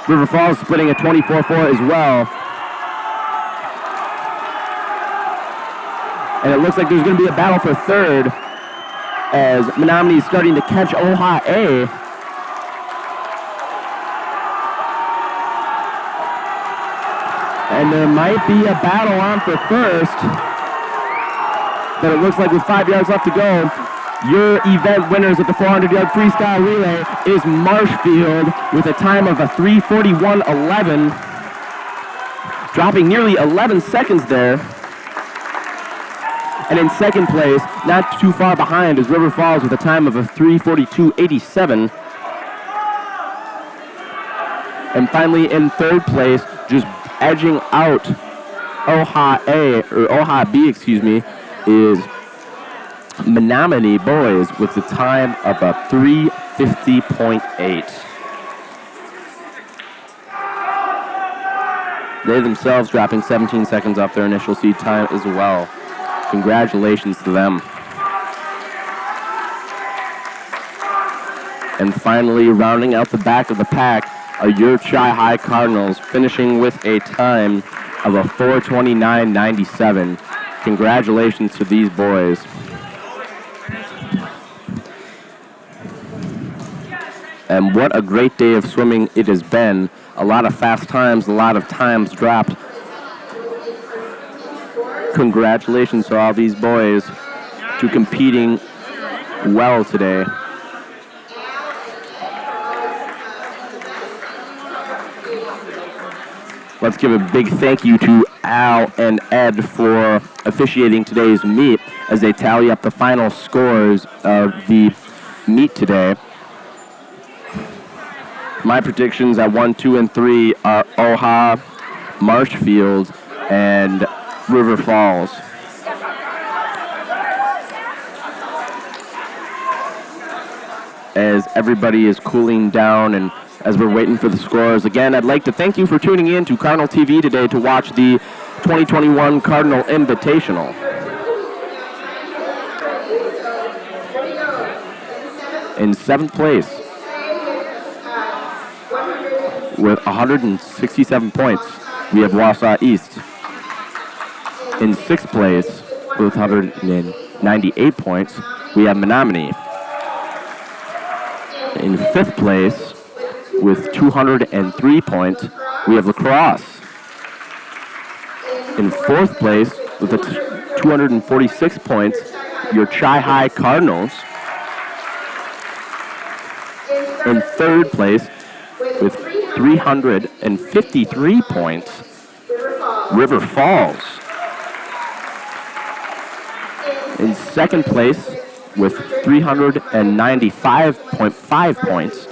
River Falls splitting a 24-4 as well. And it looks like there's going to be a battle for third as Menominee is starting to catch Oha A. And there might be a battle on for first. But it looks like with 5 yards left to go, your event winners at the 400-yard freestyle relay is Marshfield with a time of a 3:41.11, dropping nearly 11 seconds there. And in second place, not too far behind, is River Falls with a time of a 3:42.87. And finally in third place, just edging out Oha B, is Menominee Boys with the time of a 3:50.8. They themselves dropping 17 seconds off their initial seed time as well. Congratulations to them. And finally, rounding out the back of the pack are your Chi-Hi Cardinals, finishing with a time of a 4:29.97. Congratulations to these boys. And what a great day of swimming it has been. A lot of fast times, a lot of times dropped. Congratulations to all these boys to competing well today. Let's give a big thank you to Al and Ed for officiating today's meet as they tally up the final scores of the meet today. My predictions at 1, 2, and 3 are Oha, Marshfield, and River Falls. As everybody is cooling down and as we're waiting for the scores, again, I'd like to thank you for tuning in to Cardinal TV today to watch the 2021 Cardinal Invitational. In 7th place, with 167 points, we have Wausau East. In 6th place, with 198 points, we have Menominee. In 5th place, with 203 points, we have La Crosse. In 4th place, with 246 points, your Chi-Hi Cardinals. In 3rd place, with 353 points, River Falls. In 2nd place, with 395.5 points,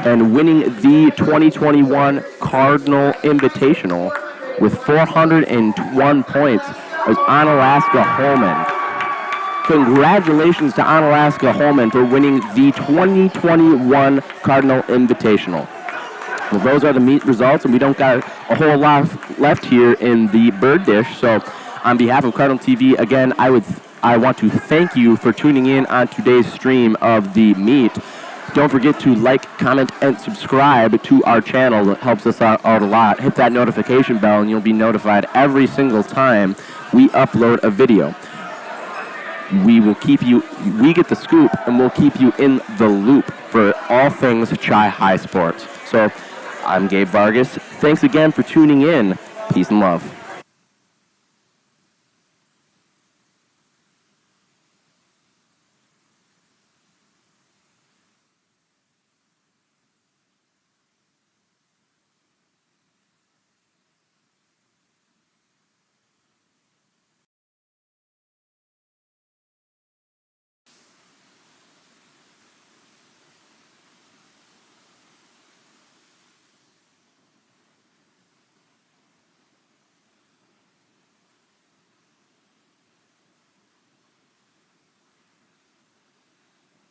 and winning the 2021 Cardinal Invitational with 401 points was Onalaska Holman. Congratulations to Onalaska Holman for winning the 2021 Cardinal Invitational. Well, those are the meet results, and we don't got a whole lot left here in the bird dish. So on behalf of Cardinal TV, again, I want to thank you for tuning in on today's stream of the meet. Don't forget to like, comment, and subscribe to our channel. That helps us out a lot. Hit that notification bell, and you'll be notified every single time we upload a video. We get the scoop, and we'll keep you in the loop for all things Chi-Hi sports. So I'm Gabe Vargas. Thanks again for tuning in. Peace and love.